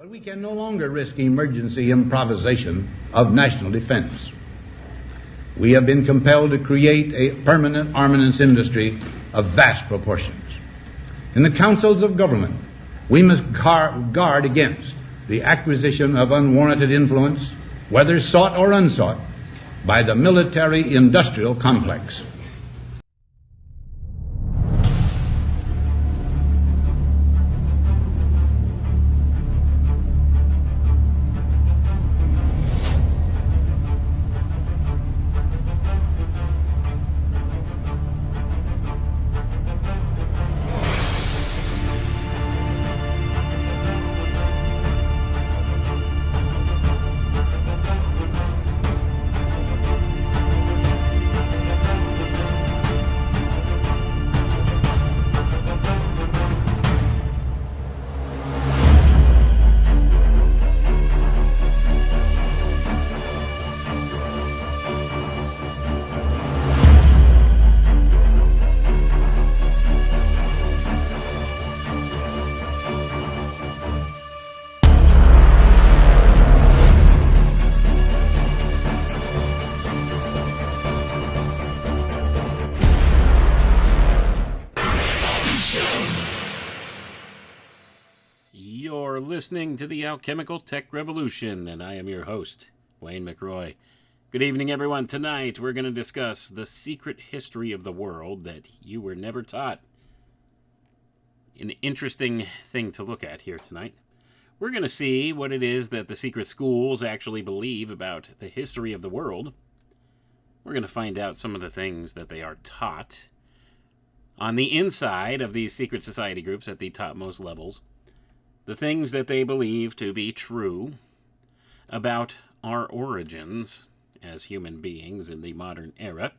But we can no longer risk emergency improvisation of national defense. We have been compelled to create a permanent armaments industry of vast proportions. In the councils of government, we must guard against the acquisition of unwarranted influence, whether sought or unsought, by the military-industrial complex. You're listening to the Alchemical Tech Revolution, and I am your host, Wayne McRoy. Good evening, everyone. Tonight, we're going to discuss the secret history of the world that you were never taught. An interesting thing to look at here tonight. We're going to see what it is that the secret schools actually believe about the history of the world. We're going to find out some of the things that they are taught on the inside of these secret society groups at the topmost levels. The things that they believe to be true about our origins as human beings in the modern era,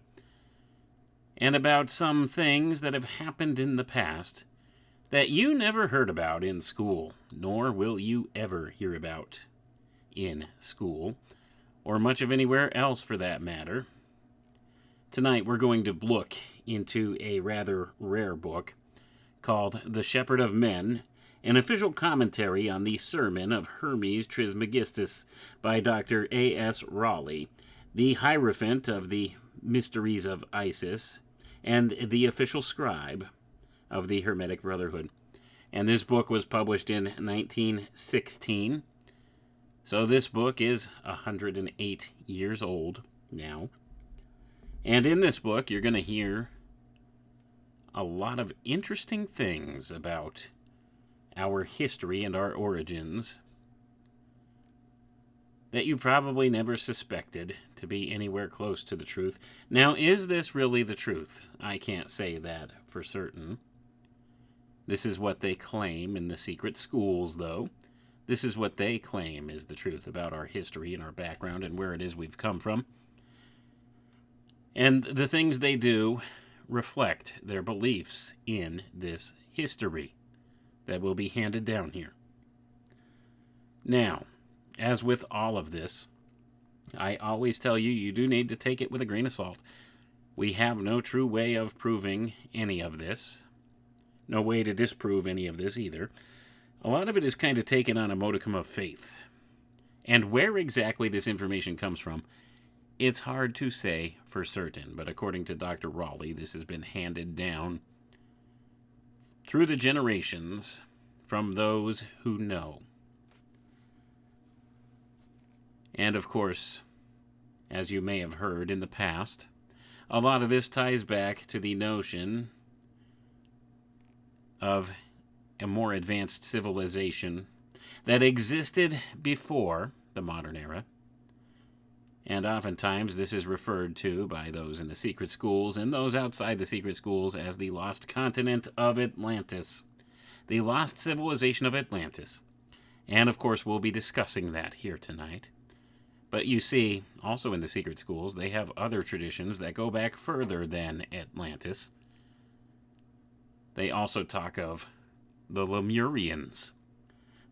and about some things that have happened in the past that you never heard about in school, nor will you ever hear about in school, or much of anywhere else for that matter. Tonight we're going to look into a rather rare book called The Shepherd of Men, an official commentary on the Sermon of Hermes Trismegistus by Dr. A.S. Raleigh, the Hierophant of the Mysteries of Isis, and the official scribe of the Hermetic Brotherhood. And this book was published in 1916. So this book is 108 years old now. And in this book, you're going to hear a lot of interesting things about our history and our origins that you probably never suspected to be anywhere close to the truth. Now, is this really the truth? I can't say that for certain. This is what they claim in the secret schools, though. This is what they claim is the truth about our history and our background and where it is we've come from. And the things they do reflect their beliefs in this history that will be handed down here. Now, as with all of this, I always tell you, you do need to take it with a grain of salt. We have no true way of proving any of this. No way to disprove any of this either. A lot of it is kind of taken on a modicum of faith. And where exactly this information comes from, it's hard to say for certain. But according to Dr. Raleigh, this has been handed down through the generations from those who know. And of course, as you may have heard in the past, a lot of this ties back to the notion of a more advanced civilization that existed before the modern era. And oftentimes this is referred to by those in the secret schools and those outside the secret schools as the lost continent of Atlantis. The lost civilization of Atlantis. And of course we'll be discussing that here tonight. But you see, also in the secret schools, they have other traditions that go back further than Atlantis. They also talk of the Lemurians,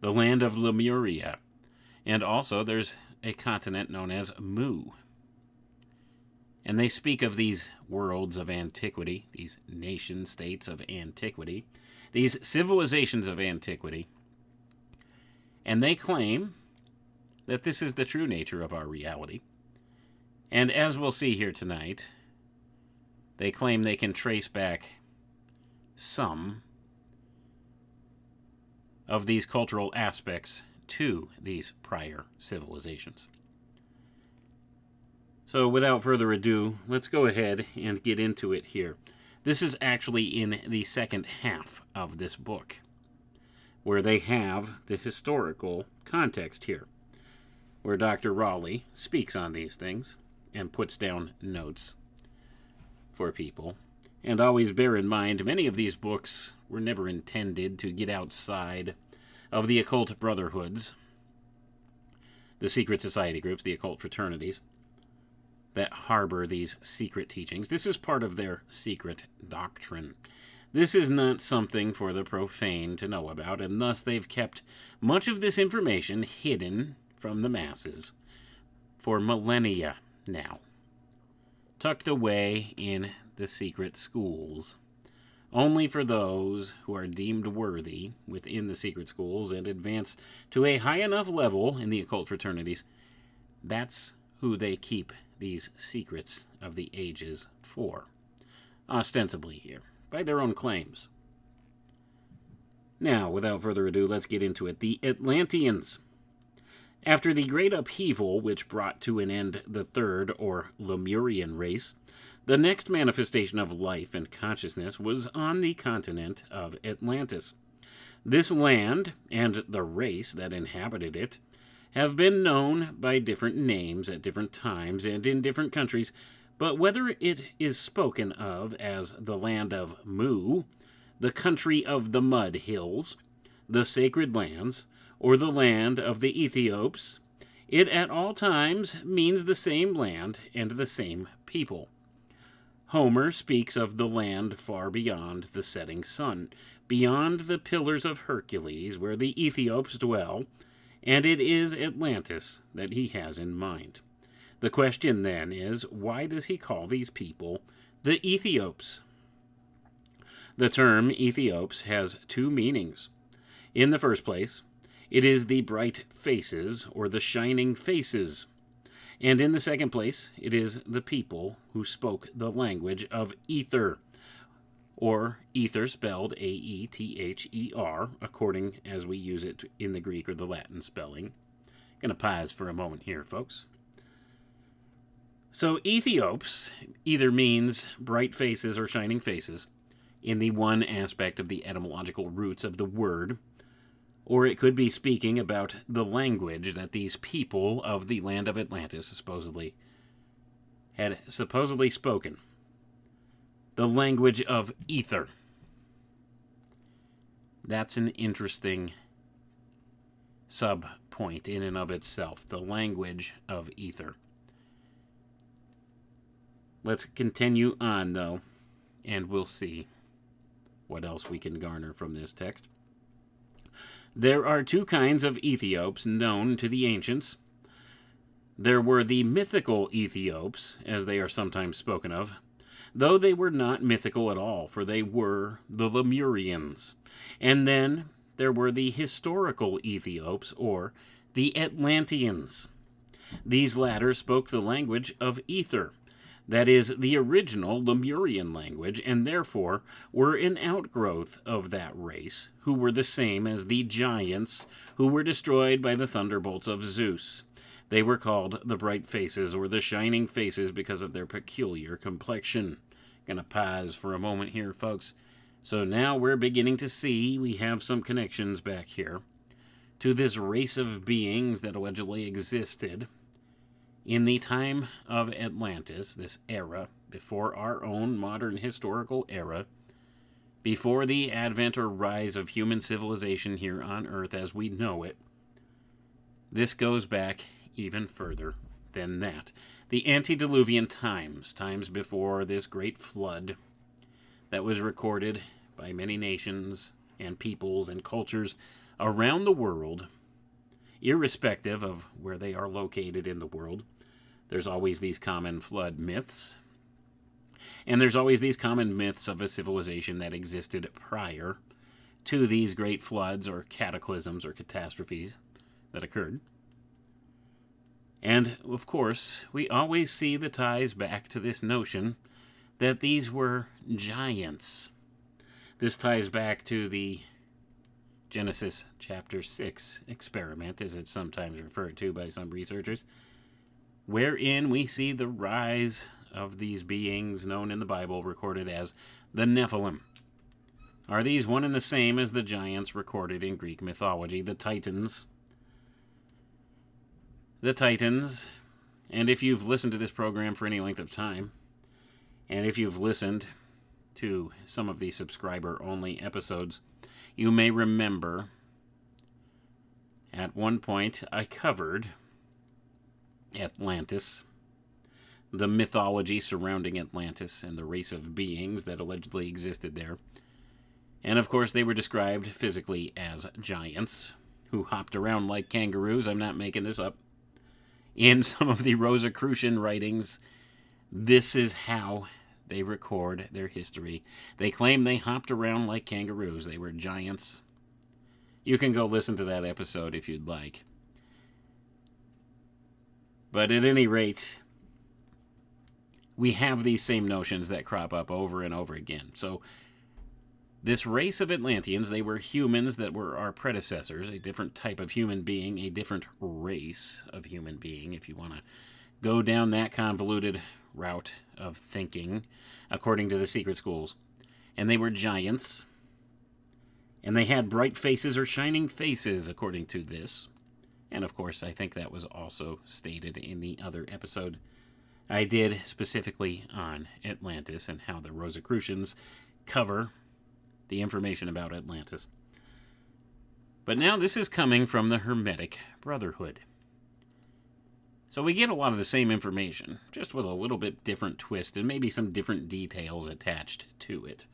the land of Lemuria. And also there's a continent known as Mu. And they speak of these worlds of antiquity, these nation-states of antiquity, these civilizations of antiquity, And they claim that this is the true nature of our reality. And as we'll see here tonight, they claim they can trace back some of these cultural aspects to these prior civilizations. So without further ado, let's go ahead and get into it here. This is actually in the second half of this book, where they have the historical context here, where Dr. Raleigh speaks on these things and puts down notes for people. And always bear in mind, many of these books were never intended to get outside of the occult brotherhoods, the secret society groups, the occult fraternities that harbor these secret teachings. This is part of their secret doctrine. This is not something for the profane to know about, and thus they've kept much of this information hidden from the masses for millennia now, tucked away in the secret schools, only for those who are deemed worthy within the secret schools and advance to a high enough level in the occult fraternities. That's who they keep these secrets of the ages for, ostensibly here, by their own claims. Now, without further ado, let's get into it. The Atlanteans. After the great upheaval which brought to an end the third, or Lemurian race, the next manifestation of life and consciousness was on the continent of Atlantis. This land, and the race that inhabited it, have been known by different names at different times and in different countries, but whether it is spoken of as the land of Mu, the country of the mud hills, the sacred lands, or the land of the Ethiops, it at all times means the same land and the same people. Homer speaks of the land far beyond the setting sun, beyond the pillars of Hercules, where the Ethiops dwell, and it is Atlantis that he has in mind. The question then is, why does he call these people the Ethiops? The term Ethiops has two meanings. In the first place, it is the bright faces or the shining faces. And in the second place, it is the people who spoke the language of ether, or ether spelled A-E-T-H-E-R, according as we use it in the Greek or the Latin spelling. Going to pause for a moment here, folks. So Ethiops either means bright faces or shining faces in the one aspect of the etymological roots of the word, or it could be speaking about the language that these people of the land of Atlantis had supposedly spoken. The language of ether. That's an interesting sub-point in and of itself. The language of ether. Let's continue on, though, and we'll see what else we can garner from this text. There are two kinds of Ethiops known to the ancients. There were the mythical Ethiops, as they are sometimes spoken of, though they were not mythical at all, for they were the Lemurians. And then there were the historical Ethiops, or the Atlanteans. These latter spoke the language of ether, that is, the original Lemurian language, and therefore were an outgrowth of that race, who were the same as the giants who were destroyed by the thunderbolts of Zeus. They were called the bright faces, or the shining faces, because of their peculiar complexion. Gonna pause for a moment here, folks. So now we're beginning to see we have some connections back here to this race of beings that allegedly existed in the time of Atlantis, this era, before our own modern historical era, before the advent or rise of human civilization here on Earth as we know it. This goes back even further than that. The antediluvian times before this great flood that was recorded by many nations and peoples and cultures around the world, irrespective of where they are located in the world. There's always these common flood myths, and there's always these common myths of a civilization that existed prior to these great floods or cataclysms or catastrophes that occurred. And, of course, we always see the ties back to this notion that these were giants. This ties back to the Genesis chapter 6 experiment, as it's sometimes referred to by some researchers, wherein we see the rise of these beings known in the Bible recorded as the Nephilim. Are these one and the same as the giants recorded in Greek mythology, the Titans? The Titans, and if you've listened to this program for any length of time, and if you've listened to some of the subscriber-only episodes, you may remember at one point I covered Atlantis, the mythology surrounding Atlantis and the race of beings that allegedly existed there. And of course they were described physically as giants who hopped around like kangaroos. I'm not making this up. In some of the Rosicrucian writings, this is how they record their history. They claim they hopped around like kangaroos. They were giants. You can go listen to that episode if you'd like. But at any rate, we have these same notions that crop up over and over again. So this race of Atlanteans, they were humans that were our predecessors, a different type of human being, a different race of human being, if you want to go down that convoluted route of thinking, according to the secret schools. And they were giants, and they had bright faces or shining faces, according to this. And of course, I think that was also stated in the other episode I did specifically on Atlantis and how the Rosicrucians cover the information about Atlantis. But now this is coming from the Hermetic Brotherhood. So we get a lot of the same information, just with a little bit different twist and maybe some different details attached to it.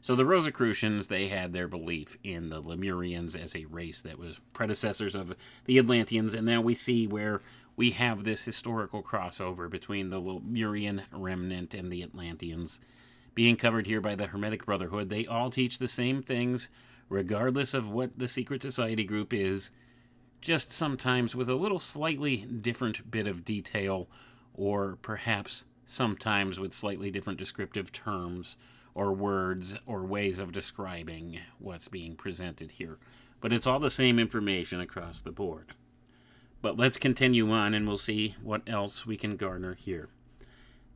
So the Rosicrucians, they had their belief in the Lemurians as a race that was predecessors of the Atlanteans, and now we see where we have this historical crossover between the Lemurian remnant and the Atlanteans. Being covered here by the Hermetic Brotherhood, they all teach the same things, regardless of what the secret society group is, just sometimes with a little slightly different bit of detail, or perhaps sometimes with slightly different descriptive terms, or words, or ways of describing what's being presented here. But it's all the same information across the board. But let's continue on and we'll see what else we can garner here.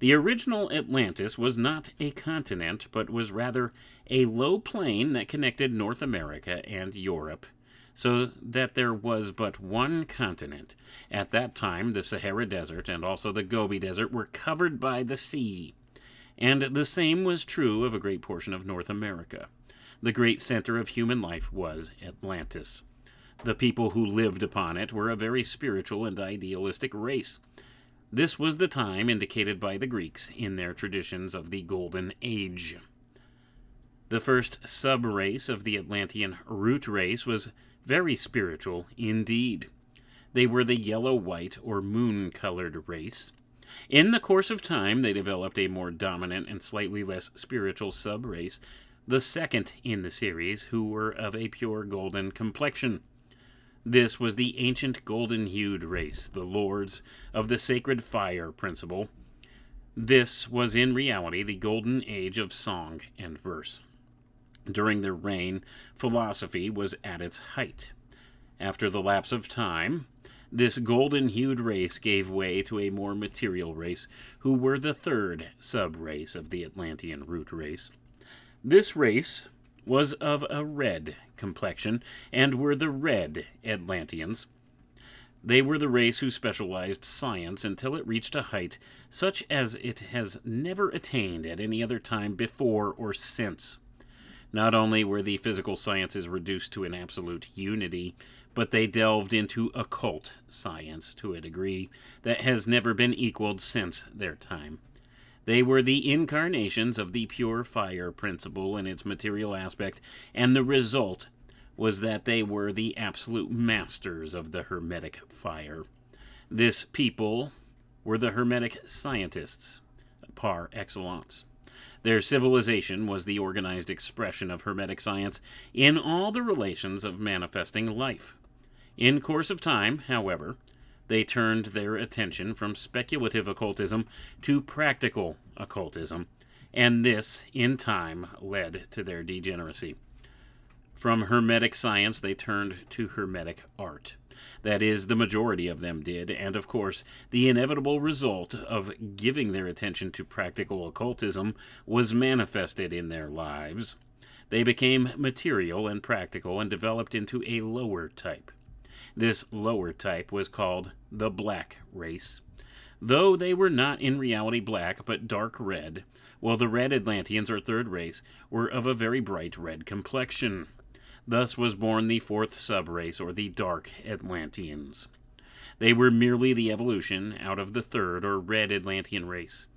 The original Atlantis was not a continent, but was rather a low plain that connected North America and Europe, so that there was but one continent. At that time, the Sahara Desert and also the Gobi Desert were covered by the sea, and the same was true of a great portion of North America. The great center of human life was Atlantis. The people who lived upon it were a very spiritual and idealistic race. This was the time indicated by the Greeks in their traditions of the Golden Age. The first sub-race of the Atlantean root race was very spiritual indeed. They were the yellow-white or moon-colored race. In the course of time, they developed a more dominant and slightly less spiritual sub-race, the second in the series, who were of a pure golden complexion. This was the ancient golden-hued race, the lords of the sacred fire principle. This was in reality the golden age of song and verse. During their reign, philosophy was at its height. After the lapse of time, this golden-hued race gave way to a more material race, who were the third sub-race of the Atlantean root race. This race was of a red complexion, and were the red Atlanteans. They were the race who specialized science until it reached a height such as it has never attained at any other time before or since. Not only were the physical sciences reduced to an absolute unity, but they delved into occult science to a degree that has never been equaled since their time. They were the incarnations of the pure fire principle in its material aspect, and the result was that they were the absolute masters of the Hermetic fire. This people were the Hermetic scientists, par excellence. Their civilization was the organized expression of Hermetic science in all the relations of manifesting life. In course of time, however, they turned their attention from speculative occultism to practical occultism, and this, in time, led to their degeneracy. From Hermetic science, they turned to Hermetic art. That is, the majority of them did, and of course, the inevitable result of giving their attention to practical occultism was manifested in their lives. They became material and practical and developed into a lower type. This lower type was called the black race. Though they were not in reality black, but dark red, while the red Atlanteans, or third race, were of a very bright red complexion. Thus was born the fourth subrace, or the Dark Atlanteans. They were merely the evolution out of the third, or red Atlantean race.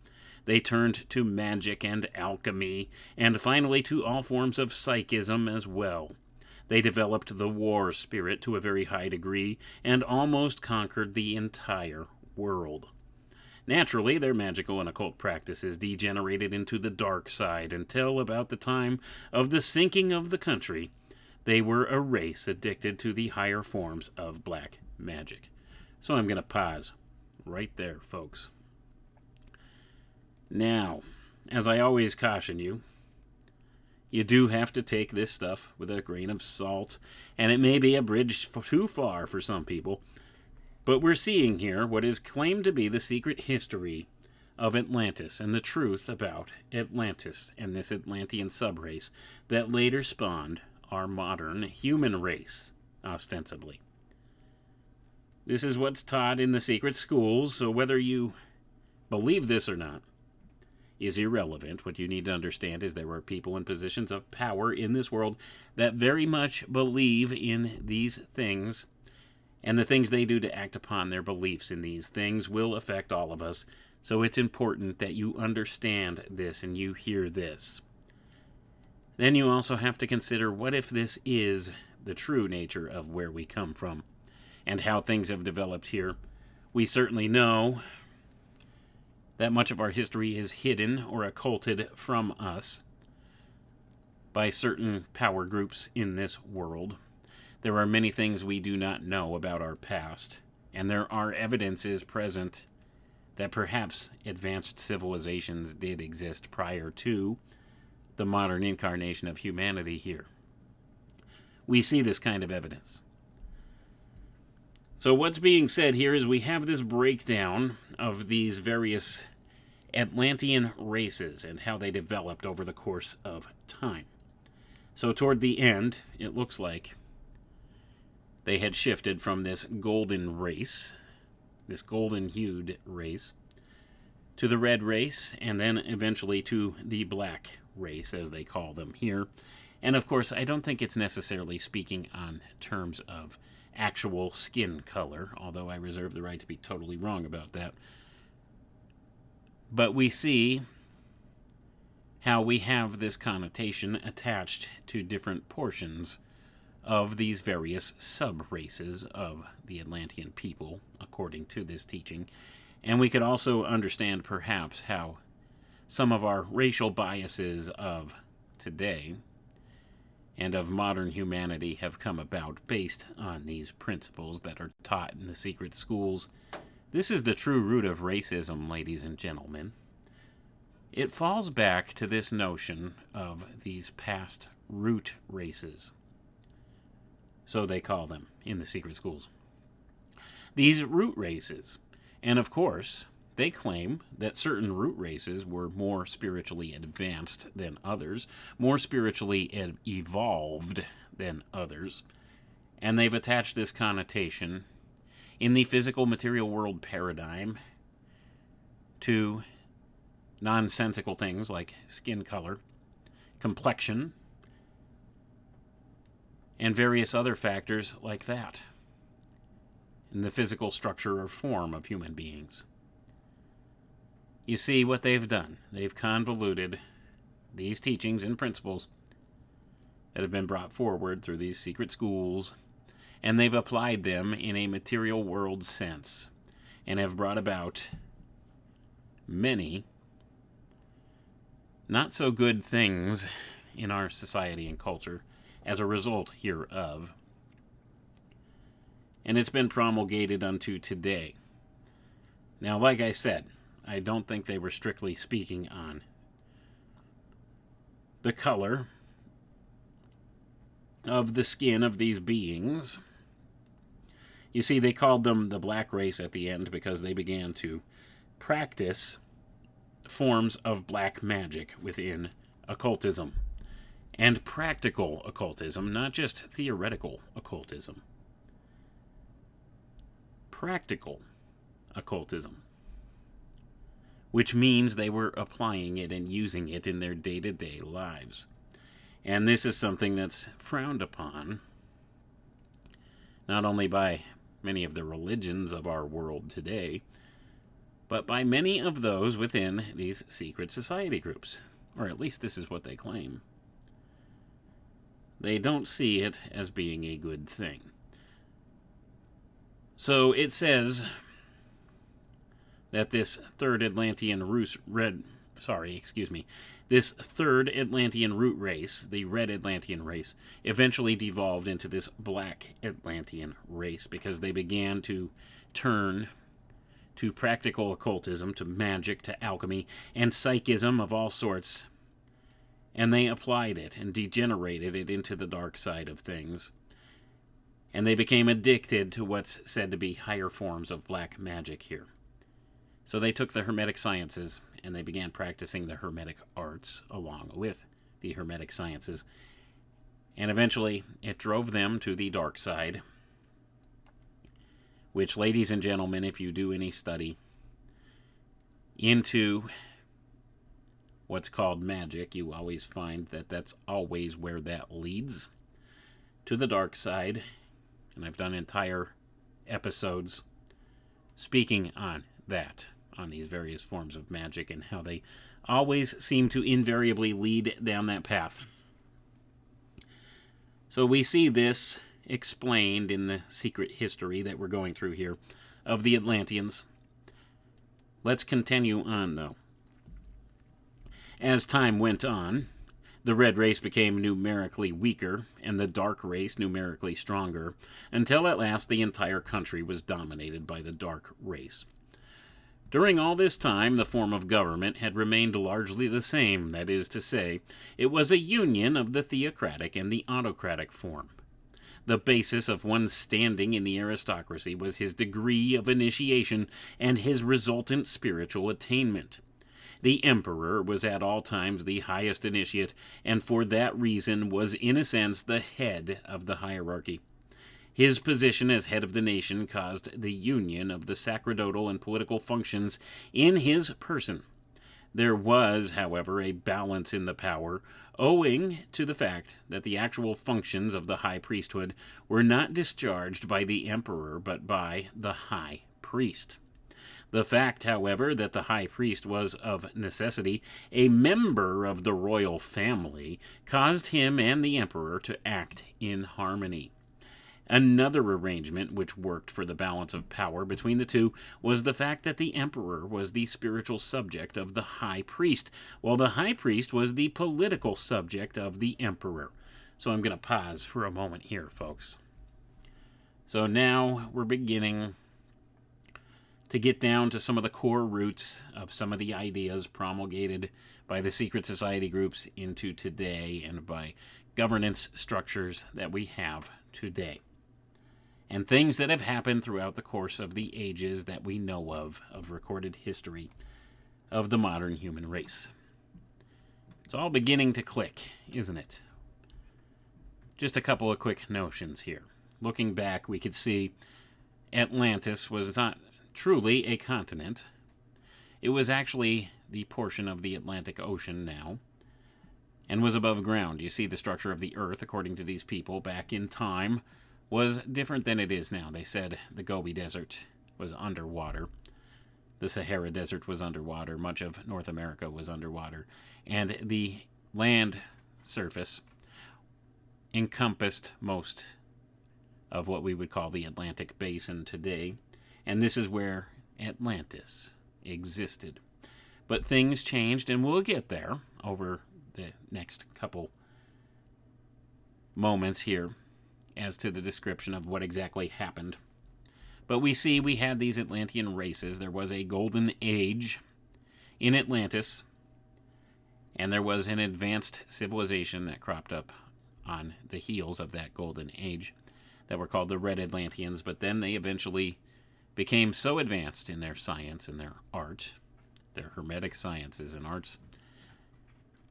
They turned to magic and alchemy, and finally to all forms of psychism as well. They developed the war spirit to a very high degree, and almost conquered the entire world. Naturally, their magical and occult practices degenerated into the dark side until about the time of the sinking of the country. They were a race addicted to the higher forms of black magic. So I'm going to pause right there, folks. Now, as I always caution you, you do have to take this stuff with a grain of salt, and it may be a bridge too far for some people, but we're seeing here what is claimed to be the secret history of Atlantis and the truth about Atlantis and this Atlantean subrace that later spawned our modern human race, ostensibly. This is what's taught in the secret schools, so whether you believe this or not is irrelevant. What you need to understand is there are people in positions of power in this world that very much believe in these things, and the things they do to act upon their beliefs in these things will affect all of us, so it's important that you understand this and you hear this. Then you also have to consider, what if this is the true nature of where we come from and how things have developed here? We certainly know that much of our history is hidden or occulted from us by certain power groups in this world. There are many things we do not know about our past, and there are evidences present that perhaps advanced civilizations did exist prior to the modern incarnation of humanity here. We see this kind of evidence. So what's being said here is we have this breakdown of these various Atlantean races and how they developed over the course of time. So toward the end, it looks like they had shifted from this golden race, this golden-hued race, to the red race, and then eventually to the black race, as they call them here. And of course, I don't think it's necessarily speaking on terms of actual skin color, although I reserve the right to be totally wrong about that. But we see how we have this connotation attached to different portions of these various sub-races of the Atlantean people, according to this teaching. And we could also understand perhaps how some of our racial biases of today and of modern humanity have come about based on these principles that are taught in the secret schools. This is the true root of racism, ladies and gentlemen. It falls back to this notion of these past root races. So they call them in the secret schools. These root races, and of course, they claim that certain root races were more spiritually advanced than others, more spiritually evolved than others, and they've attached this connotation in the physical material world paradigm to nonsensical things like skin color, complexion, and various other factors like that in the physical structure or form of human beings. You see what they've done. They've convoluted these teachings and principles that have been brought forward through these secret schools, and they've applied them in a material world sense, and have brought about many not so good things in our society and culture as a result hereof. and it's been promulgated unto today. Now, like I said, I don't think they were strictly speaking on the color of the skin of these beings. You see, they called them the black race at the end because they began to practice forms of black magic within occultism. And practical occultism, not just theoretical occultism. Practical occultism. Which means they were applying it and using it in their day-to-day lives. And this is something that's frowned upon, not only by many of the religions of our world today, but by many of those within these secret society groups. Or at least this is what they claim. They don't see it as being a good thing. So it says that this third Atlantean root race, the red Atlantean race, eventually devolved into this black Atlantean race because they began to turn to practical occultism, to magic, to alchemy, and psychism of all sorts. And they applied it and degenerated it into the dark side of things. And they became addicted to what's said to be higher forms of black magic here. So they took the Hermetic sciences and they began practicing the Hermetic arts along with the Hermetic sciences. And eventually it drove them to the dark side, which, ladies and gentlemen, if you do any study into what's called magic, you always find that that's always where that leads, to the dark side. And I've done entire episodes speaking on that, on these various forms of magic and how they always seem to invariably lead down that path. So we see this explained in the secret history that we're going through here of the Atlanteans. Let's continue on, though. As time went on, the red race became numerically weaker and the dark race numerically stronger, until at last the entire country was dominated by the dark race. During all this time, the form of government had remained largely the same. That is to say, it was a union of the theocratic and the autocratic form. The basis of one's standing in the aristocracy was his degree of initiation and his resultant spiritual attainment. The emperor was at all times the highest initiate, and for that reason was in a sense the head of the hierarchy. His position as head of the nation caused the union of the sacerdotal and political functions in his person. There was, however, a balance in the power, owing to the fact that the actual functions of the high priesthood were not discharged by the emperor, but by the high priest. The fact, however, that the high priest was of necessity a member of the royal family caused him and the emperor to act in harmony. Another arrangement which worked for the balance of power between the two was the fact that the emperor was the spiritual subject of the high priest, while the high priest was the political subject of the emperor. So I'm going to pause for a moment here, folks. So now we're beginning to get down to some of the core roots of some of the ideas promulgated by the secret society groups into today and by governance structures that we have today. And things that have happened throughout the course of the ages that we know of recorded history of the modern human race. It's all beginning to click, isn't it? Just a couple of quick notions here. Looking back, we could see Atlantis was not truly a continent. It was actually the portion of the Atlantic Ocean now, and was above ground. You see, the structure of the Earth, according to these people, back in time, was different than it is now. They said the Gobi Desert was underwater. The Sahara Desert was underwater. Much of North America was underwater. And the land surface encompassed most of what we would call the Atlantic Basin today. And this is where Atlantis existed. But things changed, and we'll get there over the next couple moments here as to the description of what exactly happened But we had these Atlantean races. There was a golden age in Atlantis, and there was an advanced civilization that cropped up on the heels of that golden age that were called the Red Atlanteans. But then they eventually became so advanced in their science and their art, their hermetic sciences and arts,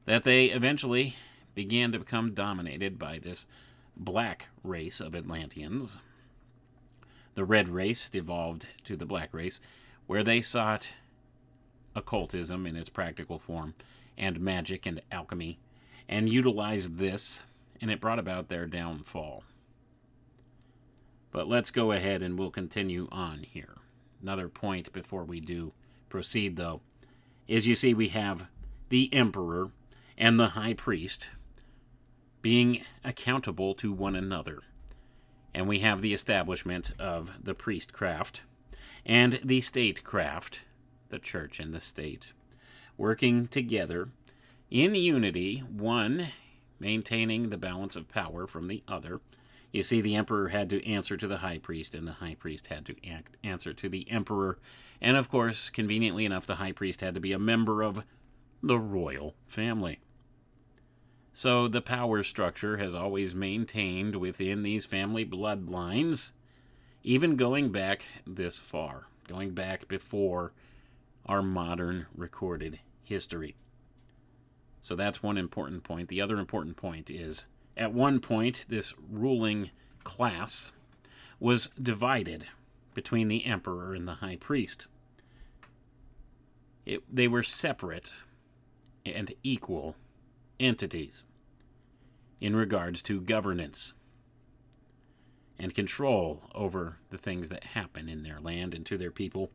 that they eventually began to become dominated by this black race of Atlanteans. The red race devolved to the black race, where they sought occultism in its practical form, and magic and alchemy, and utilized this, and it brought about their downfall. But let's go ahead and we'll continue on here. Another point before we do proceed, though, is you see we have the emperor and the high priest being accountable to one another. And we have the establishment of the priestcraft and the statecraft, the church and the state, working together in unity, one maintaining the balance of power from the other. You see, the emperor had to answer to the high priest, and the high priest had to answer to the emperor. And of course, conveniently enough, the high priest had to be a member of the royal family. So the power structure has always maintained within these family bloodlines, even going back this far, going back before our modern recorded history. So that's one important point. The other important point is, at one point, this ruling class was divided between the emperor and the high priest. They were separate and equal entities in regards to governance and control over the things that happen in their land and to their people.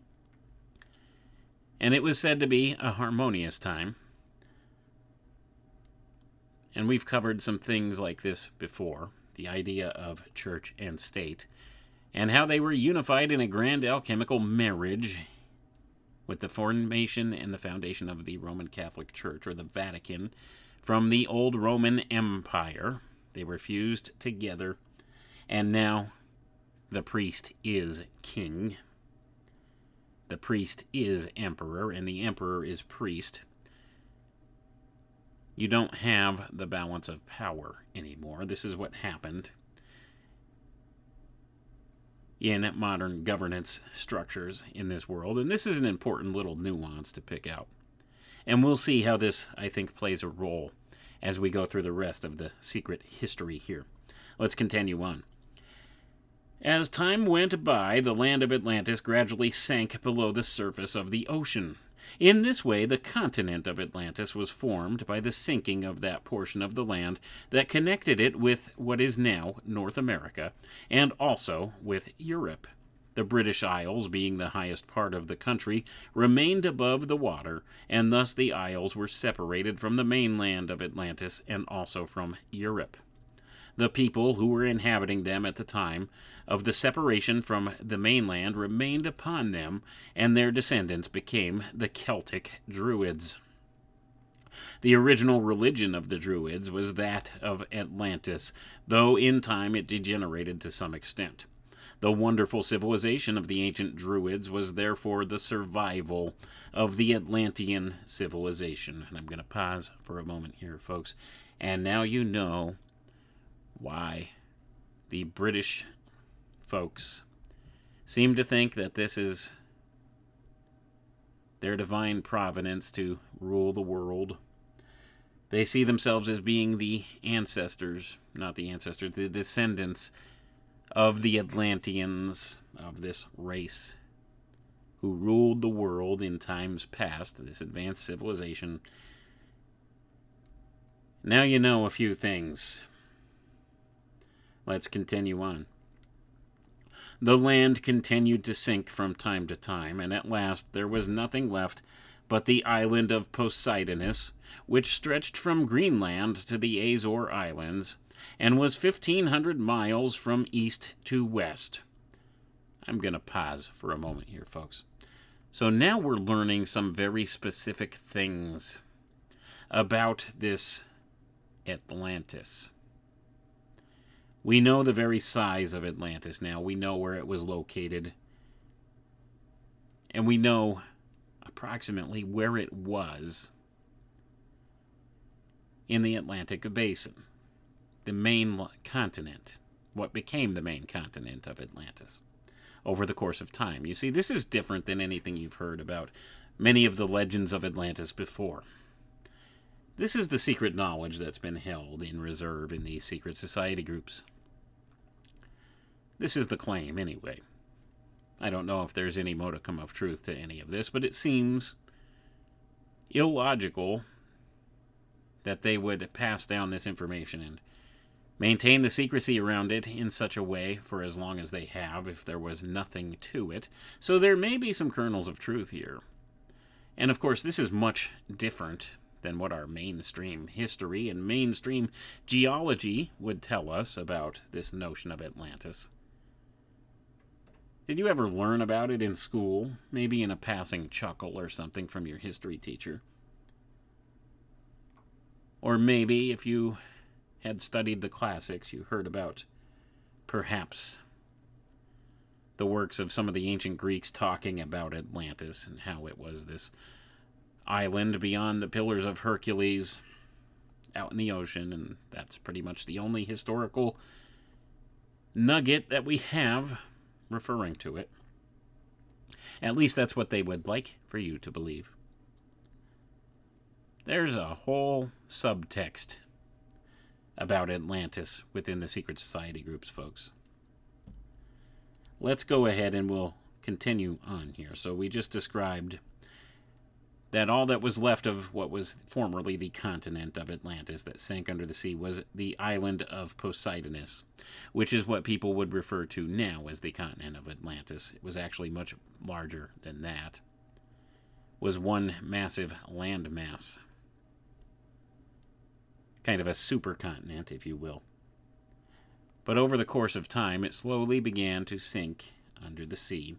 And it was said to be a harmonious time. And we've covered some things like this before, the idea of church and state, and how they were unified in a grand alchemical marriage with the formation and the foundation of the Roman Catholic Church, or the Vatican, from the old Roman Empire. They were fused together, and now the priest is king, the priest is emperor, and the emperor is priest. You don't have the balance of power anymore. This is what happened in modern governance structures in this world. And this is an important little nuance to pick out. And we'll see how this, I think, plays a role as we go through the rest of the secret history here. Let's continue on. As time went by, the land of Atlantis gradually sank below the surface of the ocean. In this way, the continent of Atlantis was formed by the sinking of that portion of the land that connected it with what is now North America, and also with Europe. The British Isles, being the highest part of the country, remained above the water, and thus the isles were separated from the mainland of Atlantis and also from Europe. The people who were inhabiting them at the time of the separation from the mainland remained upon them, and their descendants became the Celtic Druids. The original religion of the Druids was that of Atlantis, though in time it degenerated to some extent. The wonderful civilization of the ancient Druids was therefore the survival of the Atlantean civilization. And I'm going to pause for a moment here, folks. And now you know why the British folks seem to think that this is their divine providence to rule the world. They see themselves as being the ancestors, not the ancestors, the descendants of the Atlanteans, of this race who ruled the world in times past, this advanced civilization. Now you know a few things. Let's continue on. The land continued to sink from time to time, and at last there was nothing left but the island of Poseidonus, which stretched from Greenland to the Azore Islands, and was 1,500 miles from east to west. I'm going to pause for a moment here, folks. So now we're learning some very specific things about this Atlantis. We know the very size of Atlantis now. We know where it was located. And we know approximately where it was in the Atlantic Basin, the main continent, what became the main continent of Atlantis over the course of time. You see, this is different than anything you've heard about many of the legends of Atlantis before. This is the secret knowledge that's been held in reserve in these secret society groups. This is the claim, anyway. I don't know if there's any modicum of truth to any of this, but it seems illogical that they would pass down this information and maintain the secrecy around it in such a way for as long as they have if there was nothing to it. So there may be some kernels of truth here. And of course, this is much different than what our mainstream history and mainstream geology would tell us about this notion of Atlantis. Did you ever learn about it in school? Maybe in a passing chuckle or something from your history teacher? Or maybe if you had studied the classics, you heard about, perhaps, the works of some of the ancient Greeks talking about Atlantis and how it was this island beyond the Pillars of Hercules out in the ocean, and that's pretty much the only historical nugget that we have referring to it. At least that's what they would like for you to believe. There's a whole subtext about Atlantis within the secret society groups, folks. Let's go ahead and we'll continue on here. So we just described that all that was left of what was formerly the continent of Atlantis that sank under the sea was the island of Poseidonus, which is what people would refer to now as the continent of Atlantis. It was actually much larger than that. It was one massive landmass. Kind of a supercontinent, if you will. But over the course of time, it slowly began to sink under the sea,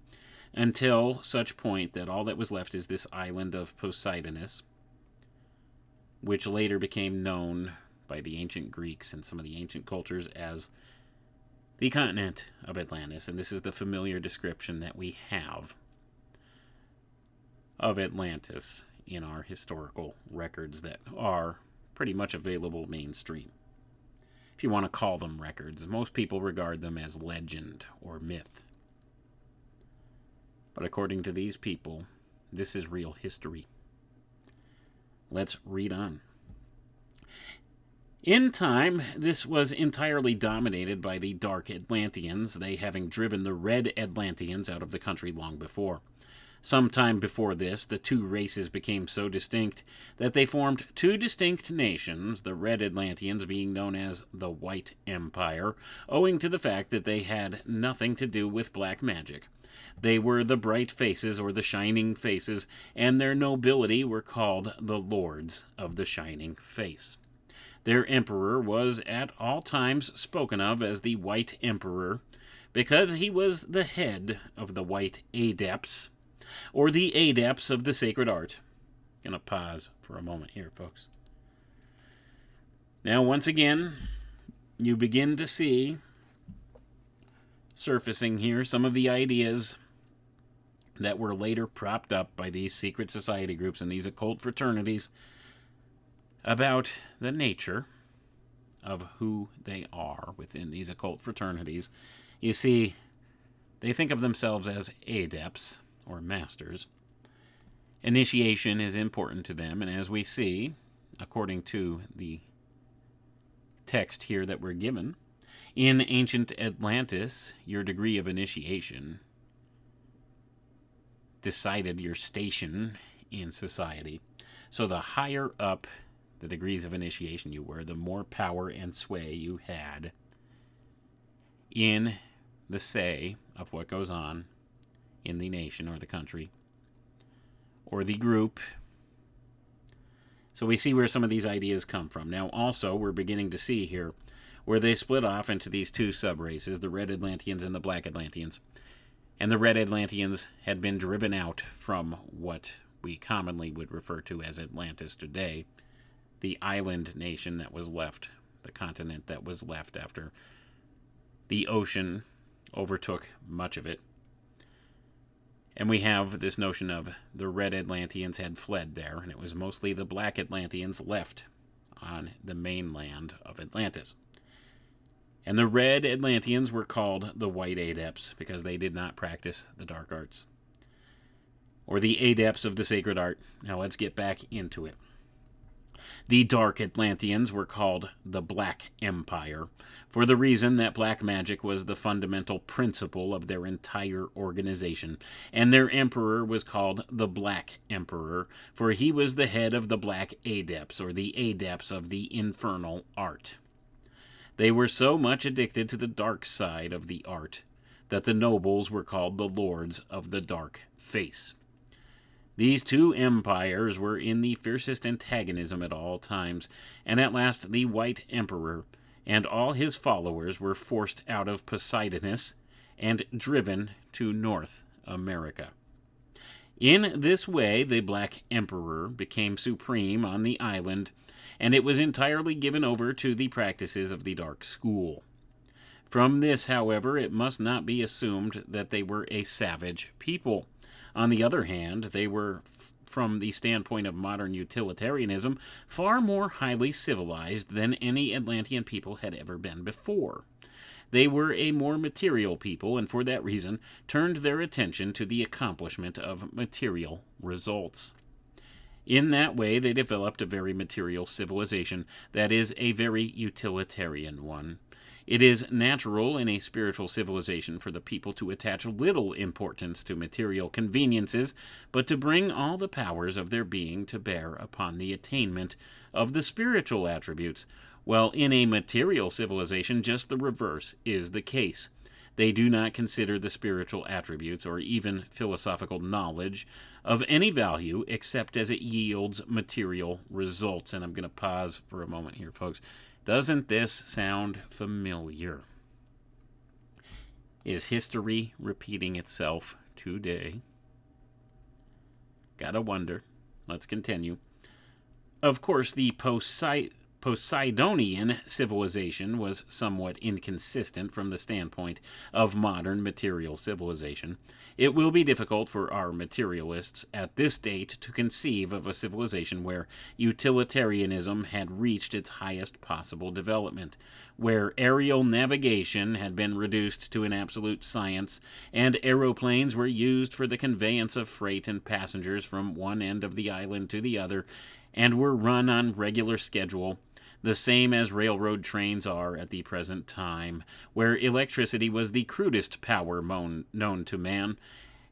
until such point that all that was left is this island of Poseidonus, which later became known by the ancient Greeks and some of the ancient cultures as the continent of Atlantis. And this is the familiar description that we have of Atlantis in our historical records that are pretty much available mainstream. If you want to call them records, most people regard them as legend or myth. But according to these people, this is real history. Let's read on. In time, this was entirely dominated by the Dark Atlanteans, they having driven the Red Atlanteans out of the country long before. Sometime before this, the two races became so distinct that they formed two distinct nations, the Red Atlanteans being known as the White Empire, owing to the fact that they had nothing to do with black magic. They were the Bright Faces, or the Shining Faces, and their nobility were called the Lords of the Shining Face. Their emperor was at all times spoken of as the White Emperor, because he was the head of the White Adepts, or the adepts of the sacred art. Gonna pause for a moment here, folks. Now, once again, you begin to see surfacing here some of the ideas that were later propped up by these secret society groups and these occult fraternities about the nature of who they are within these occult fraternities. You see, they think of themselves as adepts, or masters. Initiation is important to them, and as we see, according to the text here that we're given, in ancient Atlantis, your degree of initiation decided your station in society. So the higher up the degrees of initiation you were, the more power and sway you had in the say of what goes on in the nation or the country or the group. So we see where some of these ideas come from. Now also we're beginning to see here where they split off into these two sub-races, the Red Atlanteans and the Black Atlanteans. And the Red Atlanteans had been driven out from what we commonly would refer to as Atlantis today, the island nation that was left, the continent that was left after the ocean overtook much of it. And we have this notion of the red Atlanteans had fled there, and it was mostly the black Atlanteans left on the mainland of Atlantis. And the red Atlanteans were called the white adepts because they did not practice the dark arts, or the adepts of the sacred art. Now let's get back into it. The dark Atlanteans were called the Black Empire for the reason that black magic was the fundamental principle of their entire organization, and their emperor was called the Black Emperor, for he was the head of the Black Adepts, or the adepts of the infernal art. They were so much addicted to the dark side of the art that the nobles were called the Lords of the Dark Face. These two empires were in the fiercest antagonism at all times, and at last the White Emperor and all his followers were forced out of Poseidonus and driven to North America. In this way, the Black Emperor became supreme on the island, and it was entirely given over to the practices of the Dark School. From this, however, it must not be assumed that they were a savage people. On the other hand, they were, from the standpoint of modern utilitarianism, far more highly civilized than any Atlantean people had ever been before. They were a more material people, and for that reason turned their attention to the accomplishment of material results. In that way, they developed a very material civilization that is a very utilitarian one. It is natural in a spiritual civilization for the people to attach little importance to material conveniences, but to bring all the powers of their being to bear upon the attainment of the spiritual attributes, while in a material civilization just the reverse is the case. They do not consider the spiritual attributes or even philosophical knowledge of any value except as it yields material results. And I'm going to pause for a moment here, folks. Doesn't this sound familiar? Is history repeating itself today? Gotta wonder. Let's continue. Of course, the Poseidonian civilization was somewhat inconsistent from the standpoint of modern material civilization. It will be difficult for our materialists at this date to conceive of a civilization where utilitarianism had reached its highest possible development, where aerial navigation had been reduced to an absolute science, and aeroplanes were used for the conveyance of freight and passengers from one end of the island to the other, and were run on regular schedule, the same as railroad trains are at the present time, where electricity was the crudest power known to man,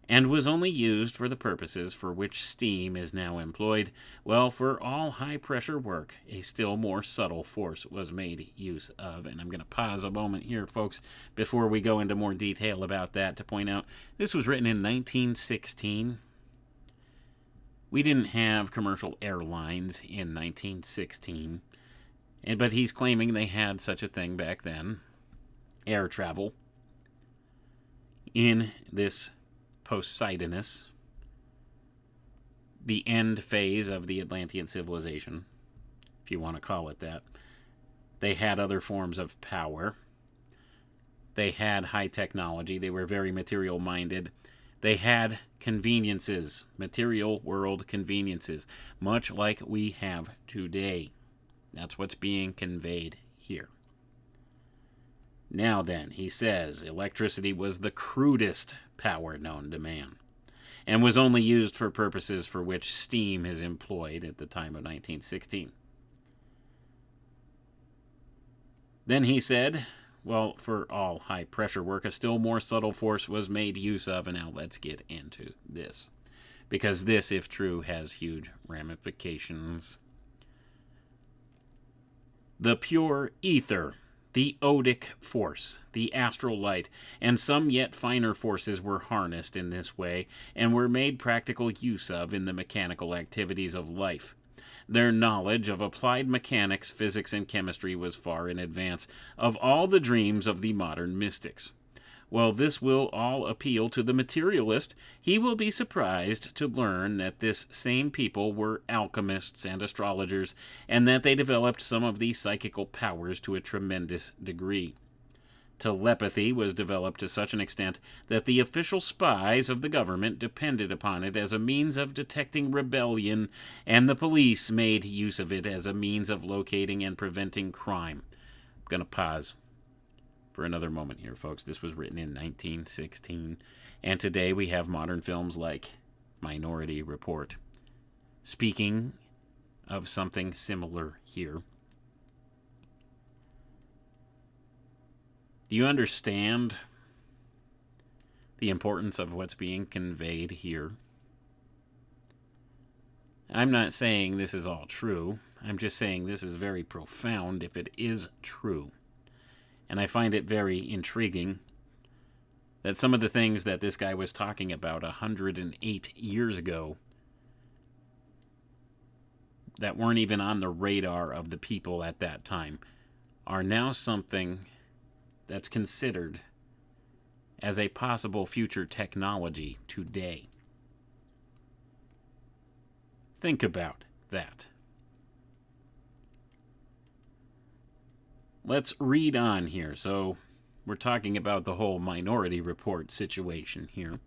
and was only used for the purposes for which steam is now employed, while for all high-pressure work, a still more subtle force was made use of. And I'm going to pause a moment here, folks, before we go into more detail about that, to point out this was written in 1916. We didn't have commercial airlines in 1916. But he's claiming they had such a thing back then, air travel, in this Poseidonus, the end phase of the Atlantean civilization, if you want to call it that. They had other forms of power. They had high technology. They were very material-minded. They had conveniences, material world conveniences, much like we have today. That's what's being conveyed here. Now then, he says, electricity was the crudest power known to man, and was only used for purposes for which steam is employed at the time of 1916. Then he said, well, for all high-pressure work, a still more subtle force was made use of, and now let's get into this, because this, if true, has huge ramifications. The pure ether, the odic force, the astral light, and some yet finer forces were harnessed in this way and were made practical use of in the mechanical activities of life. Their knowledge of applied mechanics, physics, and chemistry was far in advance of all the dreams of the modern mystics. While this will all appeal to the materialist, he will be surprised to learn that this same people were alchemists and astrologers, and that they developed some of these psychical powers to a tremendous degree. Telepathy was developed to such an extent that the official spies of the government depended upon it as a means of detecting rebellion, and the police made use of it as a means of locating and preventing crime. I'm going to pause for another moment here, folks. This was written in 1916, and today we have modern films like Minority Report. Speaking of something similar here, do you understand the importance of what's being conveyed here? I'm not saying this is all true. I'm just saying this is very profound if it is true. And I find it very intriguing that some of the things that this guy was talking about 108 years ago that weren't even on the radar of the people at that time are now something that's considered as a possible future technology today. Think about that. Let's read on here. So, we're talking about the whole Minority Report situation here.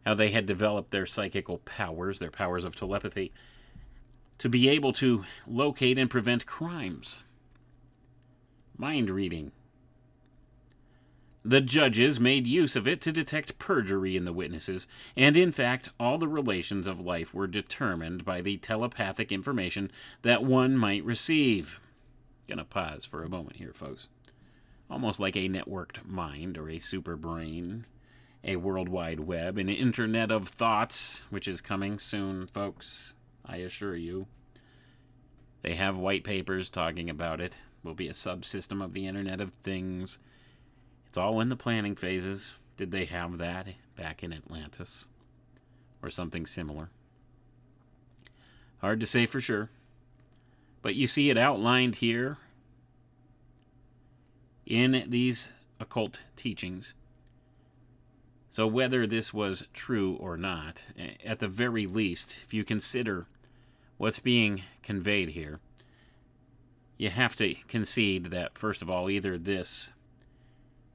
How they had developed their psychical powers, their powers of telepathy, to be able to locate and prevent crimes. Mind reading. The judges made use of it to detect perjury in the witnesses, and in fact, all the relations of life were determined by the telepathic information that one might receive. Gonna pause for a moment here, folks. Almost like a networked mind or a super brain, a world wide web, an internet of thoughts, which is coming soon, folks, I assure you. They have white papers talking about it. Will be a subsystem of the Internet of Things. It's all in the planning phases. Did they have that back in Atlantis? Or something similar? Hard to say for sure. But you see it outlined here in these occult teachings. So whether this was true or not, at the very least, if you consider what's being conveyed here, you have to concede that, first of all, either this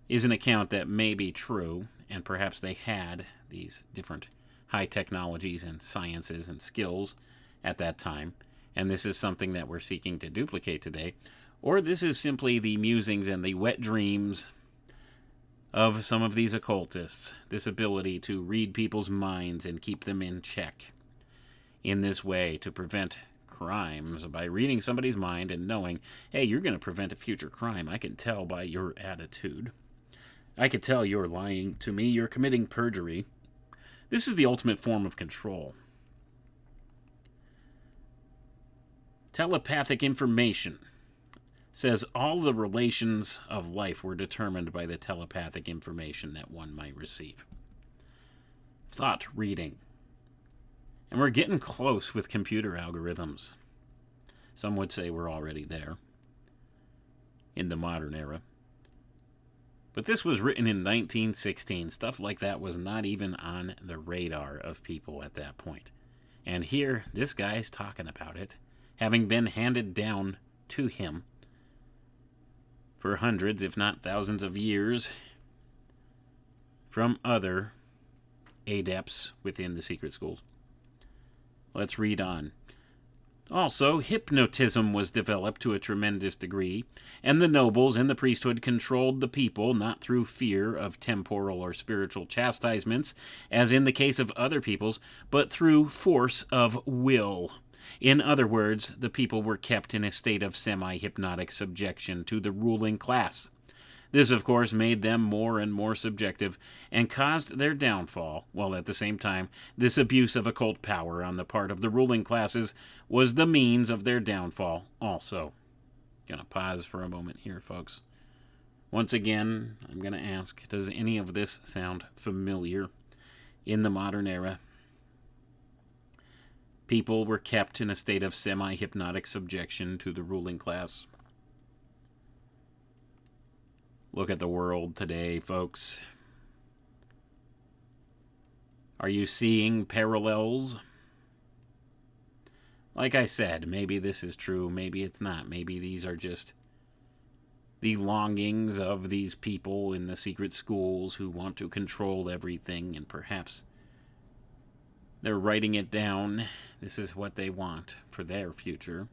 is an account that may be true, and perhaps they had these different high technologies and sciences and skills at that time, and this is something that we're seeking to duplicate today, or this is simply the musings and the wet dreams of some of these occultists, this ability to read people's minds and keep them in check in this way to prevent crimes by reading somebody's mind and knowing, hey, you're going to prevent a future crime. I can tell by your attitude. I can tell you're lying to me. You're committing perjury. This is the ultimate form of control. Telepathic information says all the relations of life were determined by the telepathic information that one might receive. Thought reading. And we're getting close with computer algorithms. Some would say we're already there in the modern era. But this was written in 1916. Stuff like that was not even on the radar of people at that point. And here, this guy's talking about it, having been handed down to him for hundreds, if not thousands of years from other adepts within the secret schools. Let's read on. Also, hypnotism was developed to a tremendous degree, and the nobles and the priesthood controlled the people not through fear of temporal or spiritual chastisements, as in the case of other peoples, but through force of will. In other words, the people were kept in a state of semi-hypnotic subjection to the ruling class. This, of course, made them more and more subjective and caused their downfall, while at the same time, this abuse of occult power on the part of the ruling classes was the means of their downfall also. Gonna pause for a moment here, folks. Once again, I'm gonna ask, does any of this sound familiar in the modern era? People were kept in a state of semi-hypnotic subjection to the ruling class. Look at the world today, folks. Are you seeing parallels? Like I said, maybe this is true, maybe it's not. Maybe these are just the longings of these people in the secret schools who want to control everything, and perhaps they're writing it down. This is what they want for their future.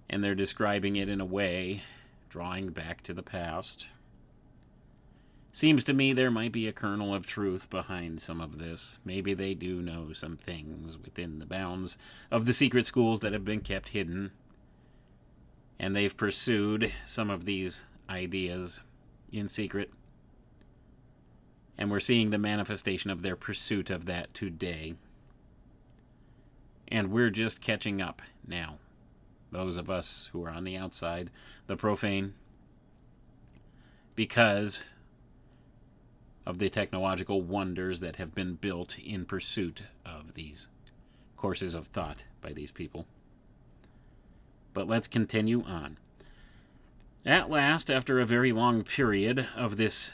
And they're describing it in a way, drawing back to the past. Seems to me there might be a kernel of truth behind some of this. Maybe they do know some things within the bounds of the secret schools that have been kept hidden. And they've pursued some of these ideas in secret. And we're seeing the manifestation of their pursuit of that today. And we're just catching up now. Those of us who are on the outside, the profane, because of the technological wonders that have been built in pursuit of these courses of thought by these people. But let's continue on. At last, after a very long period of this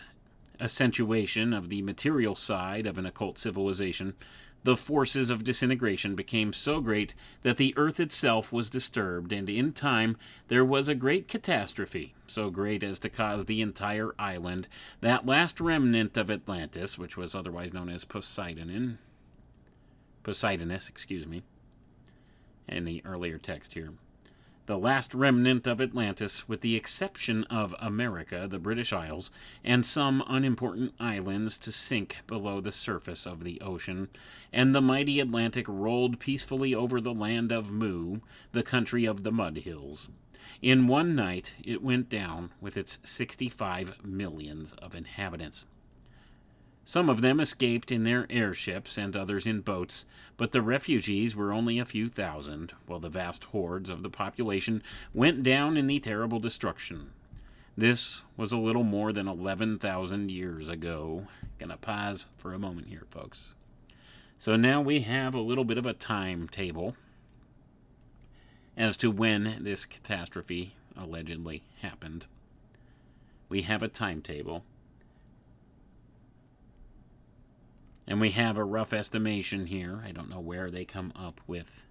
accentuation of the material side of an occult civilization, the forces of disintegration became so great that the earth itself was disturbed, and in time there was a great catastrophe, so great as to cause the entire island, that last remnant of Atlantis, which was otherwise known as Poseidonus, in the earlier text here. The last remnant of Atlantis, with the exception of America, the British Isles, and some unimportant islands to sink below the surface of the ocean, and the mighty Atlantic rolled peacefully over the land of Mu, the country of the mud hills. In one night it went down with its 65 millions of inhabitants. Some of them escaped in their airships and others in boats, but the refugees were only a few thousand, while the vast hordes of the population went down in the terrible destruction. This was a little more than 11,000 years ago. Gonna pause for a moment here, folks. So now we have a little bit of a timetable as to when this catastrophe allegedly happened. We have a timetable. And we have a rough estimation here. I don't know where they come up with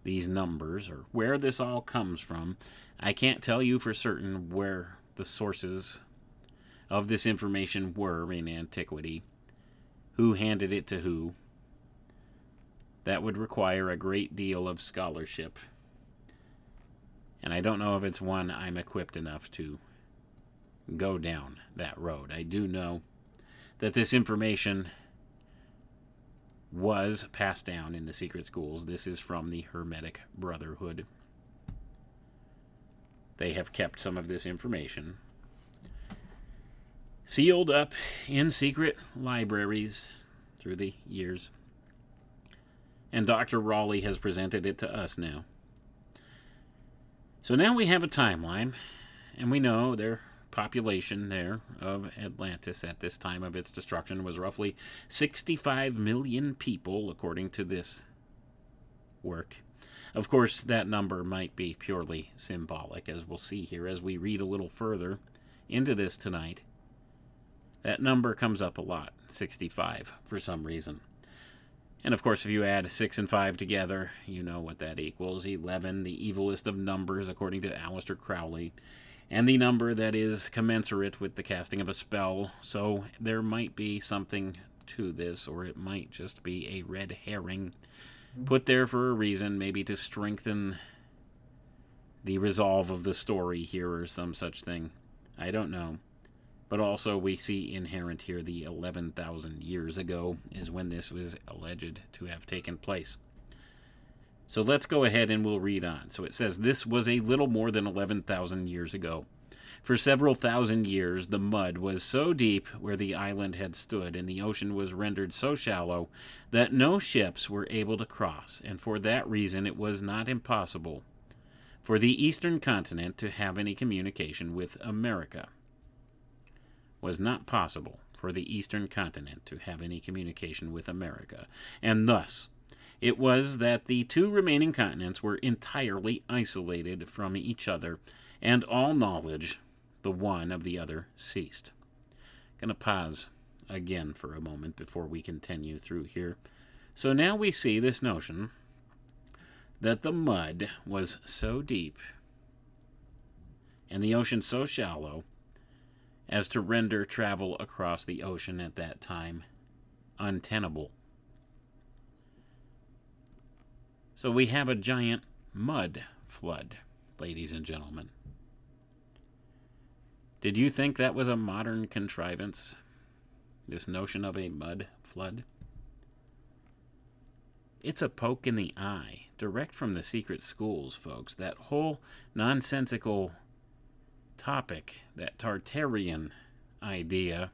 these numbers or where this all comes from. I can't tell you for certain where the sources of this information were in antiquity, who handed it to who. That would require a great deal of scholarship. And I don't know if it's one I'm equipped enough to go down that road. I do know that this information was passed down in the secret schools. This is from the Hermetic Brotherhood. They have kept some of this information sealed up in secret libraries through the years. And Dr. Raleigh has presented it to us now. So now we have a timeline, and we know their population there of Atlantis at this time of its destruction was roughly 65 million people, according to this work. Of course, that number might be purely symbolic, as we'll see here as we read a little further into this tonight. That number comes up a lot, 65, for some reason. And of course, if you add 6 and 5 together, you know what that equals. 11, the evilest of numbers, according to Aleister Crowley, and the number that is commensurate with the casting of a spell. So there might be something to this, or it might just be a red herring put there for a reason, maybe to strengthen the resolve of the story here or some such thing. I don't know. But also we see inherent here the 11,000 years ago is when this was alleged to have taken place. So let's go ahead and we'll read on. So it says, this was a little more than 11,000 years ago. For several thousand years, the mud was so deep where the island had stood, and the ocean was rendered so shallow that no ships were able to cross, and for that reason it was not impossible for the eastern continent to have any communication with America. Was not possible for the eastern continent to have any communication with America, and thus it was that the two remaining continents were entirely isolated from each other, and all knowledge, the one of the other, ceased. Going to pause again for a moment before we continue through here. So now we see this notion that the mud was so deep and the ocean so shallow as to render travel across the ocean at that time untenable. So we have a giant mud flood, ladies and gentlemen. Did you think that was a modern contrivance? This notion of a mud flood? It's a poke in the eye, direct from the secret schools, folks. That whole nonsensical topic, that Tartarian idea,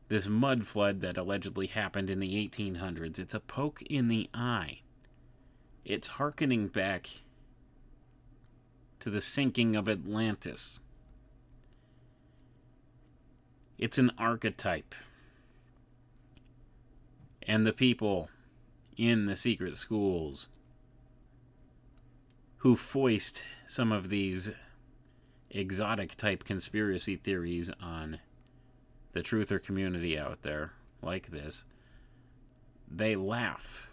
this mud flood that allegedly happened in the 1800s, it's a poke in the eye. It's hearkening back to the sinking of Atlantis. It's an archetype. And the people in the secret schools who foist some of these exotic type conspiracy theories on the truther community out there, like this, they laugh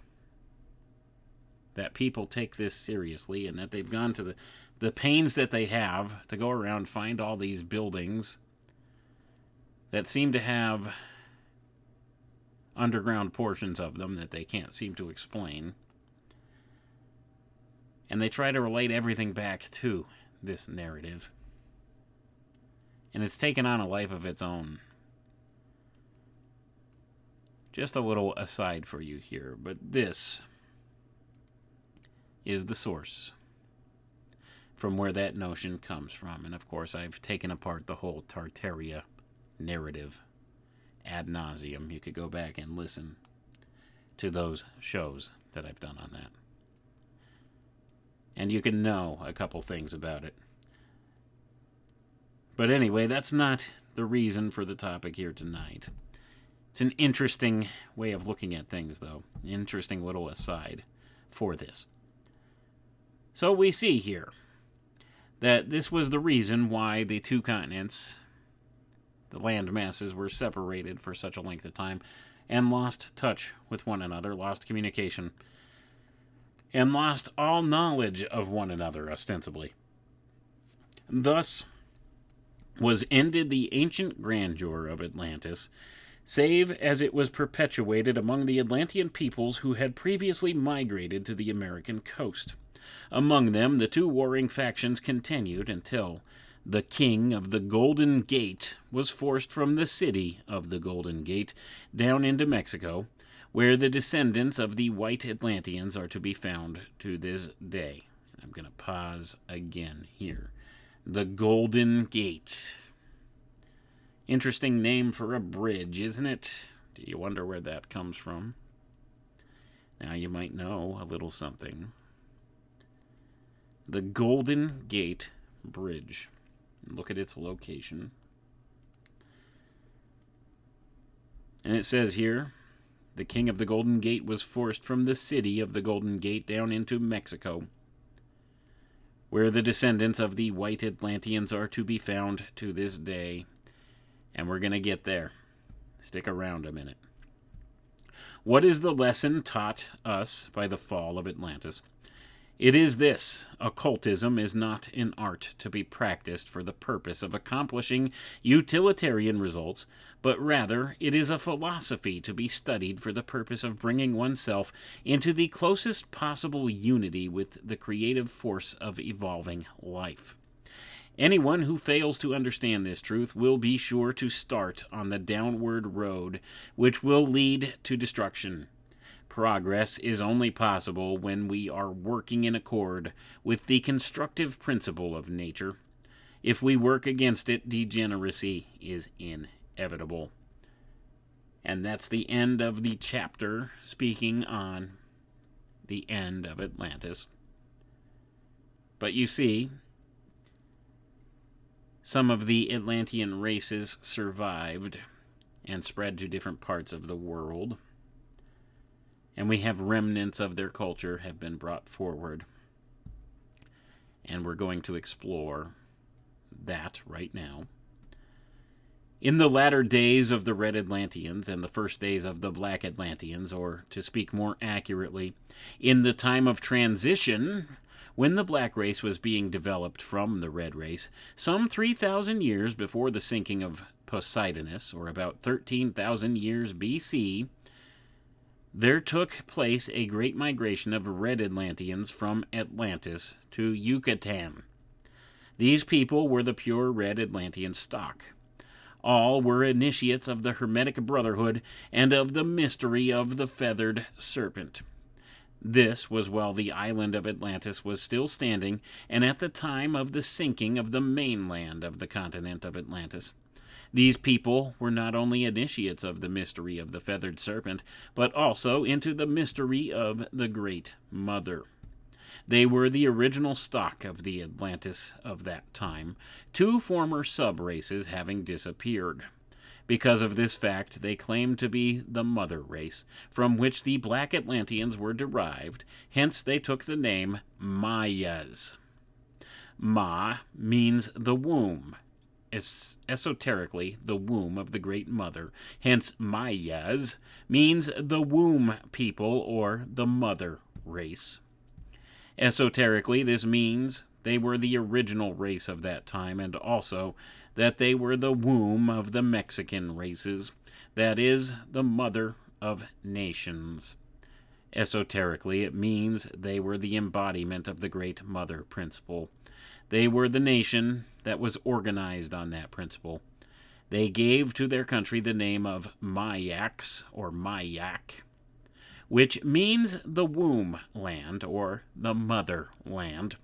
that people take this seriously and that they've gone to the pains that they have to go around find all these buildings that seem to have underground portions of them that they can't seem to explain. And they try to relate everything back to this narrative. And it's taken on a life of its own. Just a little aside for you here, but this is the source from where that notion comes from. And of course, I've taken apart the whole Tartaria narrative ad nauseum. You could go back and listen to those shows that I've done on that. And you can know a couple things about it. But anyway, that's not the reason for the topic here tonight. It's an interesting way of looking at things, though. An interesting little aside for this. So we see here that this was the reason why the two continents, the land masses, were separated for such a length of time and lost touch with one another, lost communication, and lost all knowledge of one another, ostensibly. Thus was ended the ancient grandeur of Atlantis, save as it was perpetuated among the Atlantean peoples who had previously migrated to the American coast. Among them, the two warring factions continued until the King of the Golden Gate was forced from the city of the Golden Gate down into Mexico, where the descendants of the white Atlanteans are to be found to this day. I'm going to pause again here. The Golden Gate. Interesting name for a bridge, isn't it? Do you wonder where that comes from? Now you might know a little something. The Golden Gate Bridge. Look at its location. And it says here, the King of the Golden Gate was forced from the city of the Golden Gate down into Mexico, where the descendants of the white Atlanteans are to be found to this day. And we're going to get there. Stick around a minute. What is the lesson taught us by the fall of Atlantis? It is this: occultism is not an art to be practiced for the purpose of accomplishing utilitarian results, but rather it is a philosophy to be studied for the purpose of bringing oneself into the closest possible unity with the creative force of evolving life. Anyone who fails to understand this truth will be sure to start on the downward road, which will lead to destruction. Progress is only possible when we are working in accord with the constructive principle of nature. If we work against it, degeneracy is inevitable. And that's the end of the chapter speaking on the end of Atlantis. But you see, some of the Atlantean races survived and spread to different parts of the world. And we have remnants of their culture have been brought forward. And we're going to explore that right now. In the latter days of the Red Atlanteans and the first days of the Black Atlanteans, or to speak more accurately, in the time of transition, when the black race was being developed from the red race, some 3,000 years before the sinking of Poseidonus, or about 13,000 years BC, there took place a great migration of red Atlanteans from Atlantis to Yucatan. These people were the pure red Atlantean stock. All were initiates of the Hermetic Brotherhood and of the mystery of the feathered serpent. This was while the island of Atlantis was still standing, and at the time of the sinking of the mainland of the continent of Atlantis. These people were not only initiates of the mystery of the feathered serpent, but also into the mystery of the Great Mother. They were the original stock of the Atlantis of that time, two former sub-races having disappeared. Because of this fact, they claimed to be the mother race, from which the black Atlanteans were derived, hence they took the name Mayas. Ma means the womb, esoterically the womb of the Great Mother, hence Mayas means the womb people or the mother race. Esoterically, this means they were the original race of that time, and also that they were the womb of the Mexican races, that is, the mother of nations. Esoterically, it means they were the embodiment of the Great Mother principle. They were the nation that was organized on that principle. They gave to their country the name of Mayaks, or Mayak, which means the womb land, or the mother land.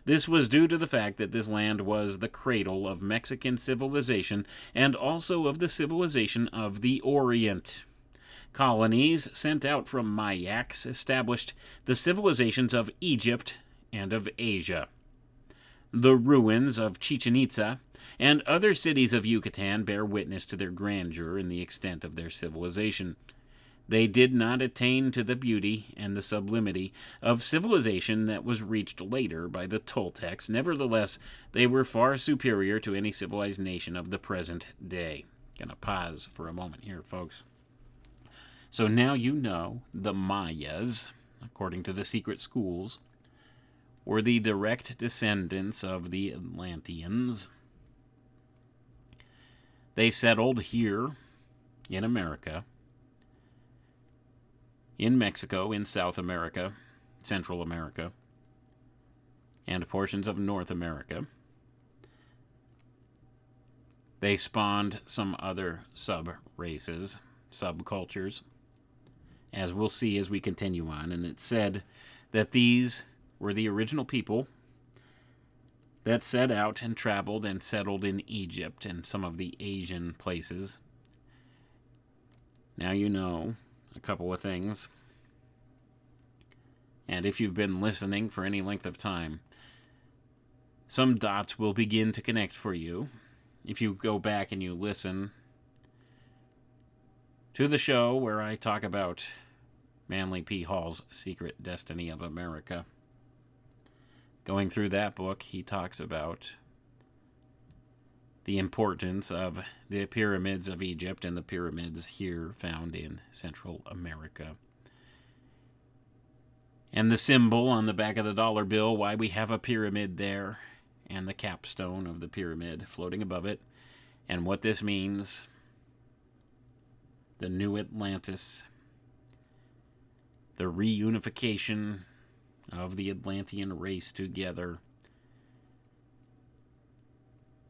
This was due to the fact that this land was the cradle of Mexican civilization and also of the civilization of the Orient. Colonies sent out from Mayaks established the civilizations of Egypt and of Asia. The ruins of Chichen Itza and other cities of Yucatan bear witness to their grandeur and the extent of their civilization. They did not attain to the beauty and the sublimity of civilization that was reached later by the Toltecs. Nevertheless, they were far superior to any civilized nation of the present day. Gonna pause for a moment here, folks. So now you know the Mayas, according to the secret schools, were the direct descendants of the Atlanteans. They settled here in America, in Mexico, in South America, Central America, and portions of North America. They spawned some other sub-races, subcultures, as we'll see as we continue on, and it's said that these were the original people that set out and traveled and settled in Egypt and some of the Asian places. Now you know a couple of things. And if you've been listening for any length of time, some dots will begin to connect for you if you go back and you listen to the show where I talk about Manly P. Hall's Secret Destiny of America. Going through that book, he talks about the importance of the pyramids of Egypt and the pyramids here found in Central America. And the symbol on the back of the dollar bill, why we have a pyramid there, and the capstone of the pyramid floating above it, and what this means. The new Atlantis, the reunification of the Atlantean race together.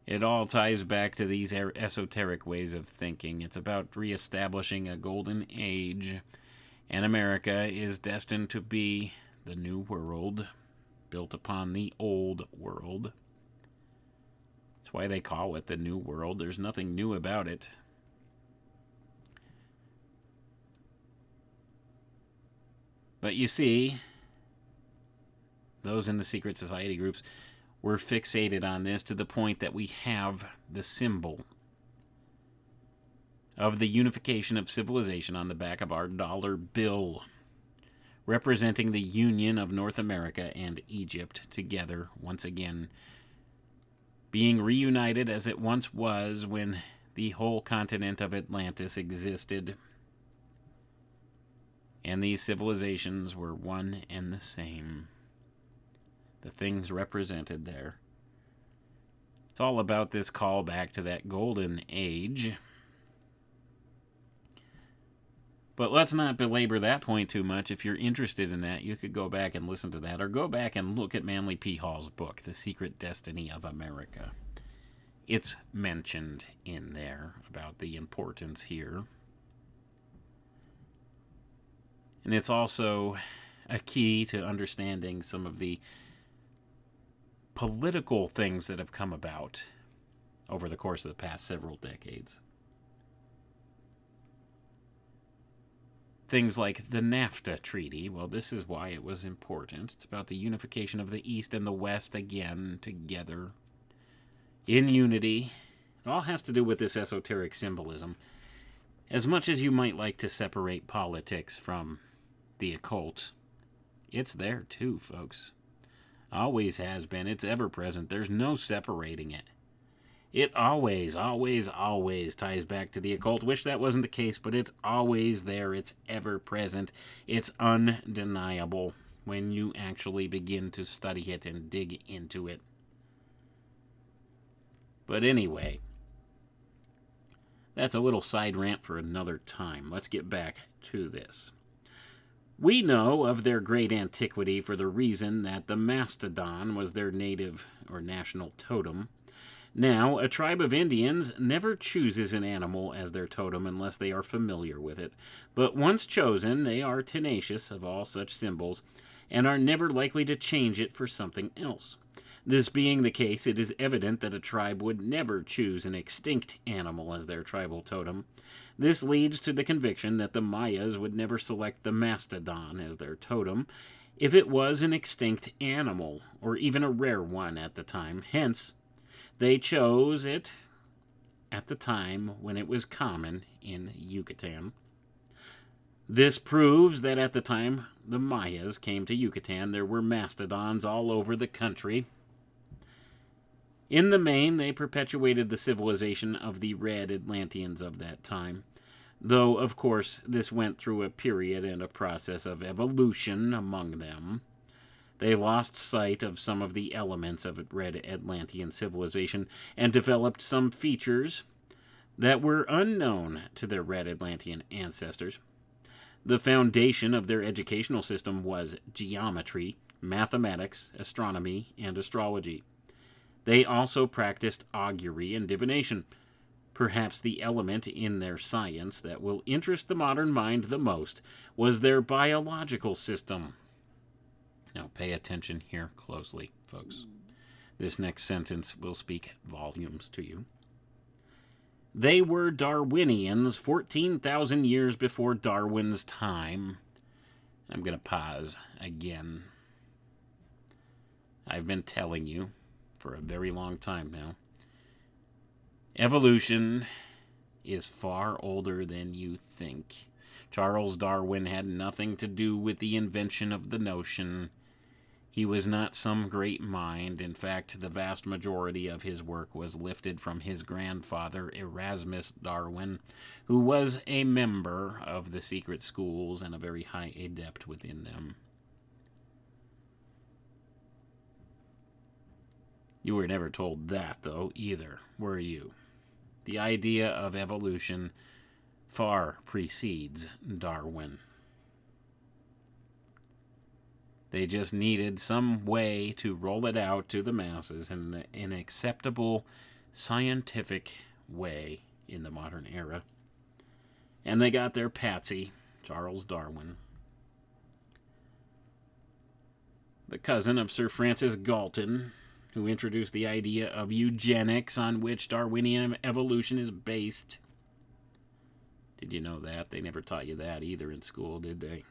It all ties back to these esoteric ways of thinking. It's about reestablishing a golden age, and America is destined to be the new world, built upon the old world. That's why they call it the new world. There's nothing new about it. But you see, those in the secret society groups were fixated on this to the point that we have the symbol of the unification of civilization on the back of our dollar bill, representing the union of North America and Egypt together once again, being reunited as it once was when the whole continent of Atlantis existed. And these civilizations were one and the same. the things represented there. It's all about this callback to that golden age. But let's not belabor that point too much. If you're interested in that, you could go back and listen to that, or go back and look at Manly P. Hall's book, The Secret Destiny of America. It's mentioned in there about the importance here. And it's also a key to understanding some of the political things that have come about over the course of the past several decades. Things like the NAFTA Treaty. Well, this is why it was important. It's about the unification of the East and the West again together in unity. It all has to do with this esoteric symbolism. As much as you might like to separate politics from the occult, it's there too, folks. Always has been. It's ever present. There's no separating it. It always, always, always ties back to the occult. Wish that wasn't the case, but it's always there. It's ever present. It's undeniable when you actually begin to study it and dig into it. But anyway, that's a little side rant for another time. Let's get back to this. We know of their great antiquity for the reason that the mastodon was their native or national totem. Now, a tribe of Indians never chooses an animal as their totem unless they are familiar with it. But once chosen, they are tenacious of all such symbols and are never likely to change it for something else. This being the case, it is evident that a tribe would never choose an extinct animal as their tribal totem. This leads to the conviction that the Mayas would never select the mastodon as their totem if it was an extinct animal, or even a rare one at the time. Hence, they chose it at the time when it was common in Yucatan. This proves that at the time the Mayas came to Yucatan, there were mastodons all over the country. In the main, they perpetuated the civilization of the red Atlanteans of that time, though, of course, this went through a period and a process of evolution among them. They lost sight of some of the elements of red Atlantean civilization and developed some features that were unknown to their red Atlantean ancestors. The foundation of their educational system was geometry, mathematics, astronomy, and astrology. They also practiced augury and divination. Perhaps the element in their science that will interest the modern mind the most was their biological system. Now pay attention here closely, folks. This next sentence will speak volumes to you. They were Darwinians 14,000 years before Darwin's time. I'm going to pause again. I've been telling you for a very long time now. Evolution is far older than you think. Charles Darwin had nothing to do with the invention of the notion. He was not some great mind. In fact, the vast majority of his work was lifted from his grandfather, Erasmus Darwin, who was a member of the secret schools and a very high adept within them. You were never told that, though, either, were you? The idea of evolution far precedes Darwin. They just needed some way to roll it out to the masses in an acceptable scientific way in the modern era. And they got their patsy, Charles Darwin. The cousin of Sir Francis Galton, who introduced the idea of eugenics on which Darwinian evolution is based. Did you know that? They never taught you that either in school, did they?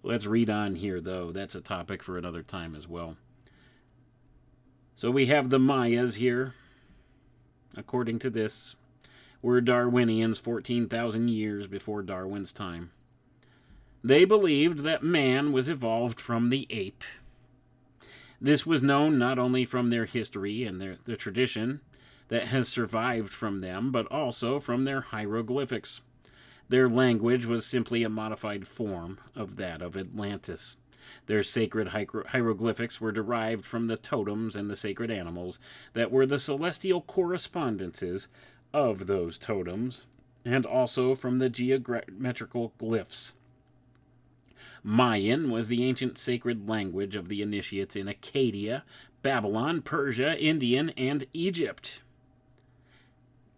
Let's read on here, though. That's a topic for another time as well. So we have the Mayas here. According to this, were Darwinians 14,000 years before Darwin's time. They believed that man was evolved from the ape. This was known not only from their history and the tradition that has survived from them, but also from their hieroglyphics. Their language was simply a modified form of that of Atlantis. Their sacred hieroglyphics were derived from the totems and the sacred animals that were the celestial correspondences of those totems, and also from the geometrical glyphs. Mayan was the ancient sacred language of the initiates in Acadia, Babylon, Persia, India, and Egypt.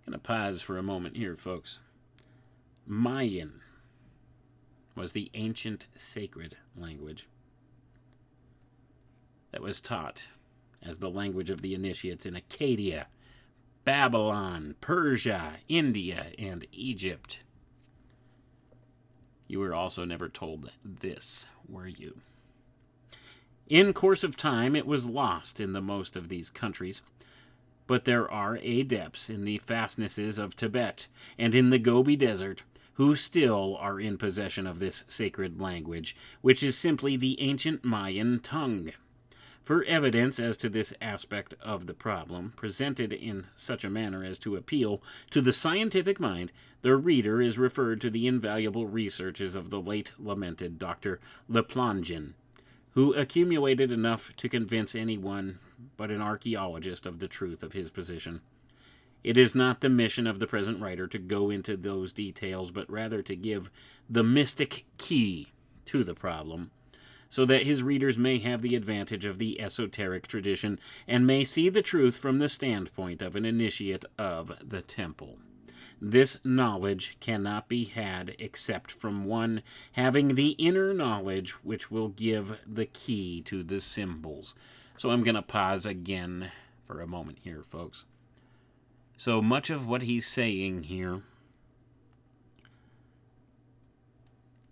I'm going to pause for a moment here, folks. Mayan was the ancient sacred language that was taught as the language of the initiates in Acadia, Babylon, Persia, India, and Egypt. You were also never told this, were you? In course of time, it was lost in the most of these countries, but there are adepts in the fastnesses of Tibet and in the Gobi Desert who still are in possession of this sacred language, which is simply the ancient Mayan tongue. For evidence as to this aspect of the problem, presented in such a manner as to appeal to the scientific mind, the reader is referred to the invaluable researches of the late lamented Dr. Le Plongeon, who accumulated enough to convince anyone but an archaeologist of the truth of his position. It is not the mission of the present writer to go into those details, but rather to give the mystic key to the problem, so that his readers may have the advantage of the esoteric tradition and may see the truth from the standpoint of an initiate of the temple. This knowledge cannot be had except from one having the inner knowledge which will give the key to the symbols. So I'm going to pause again for a moment here, folks. So much of what he's saying here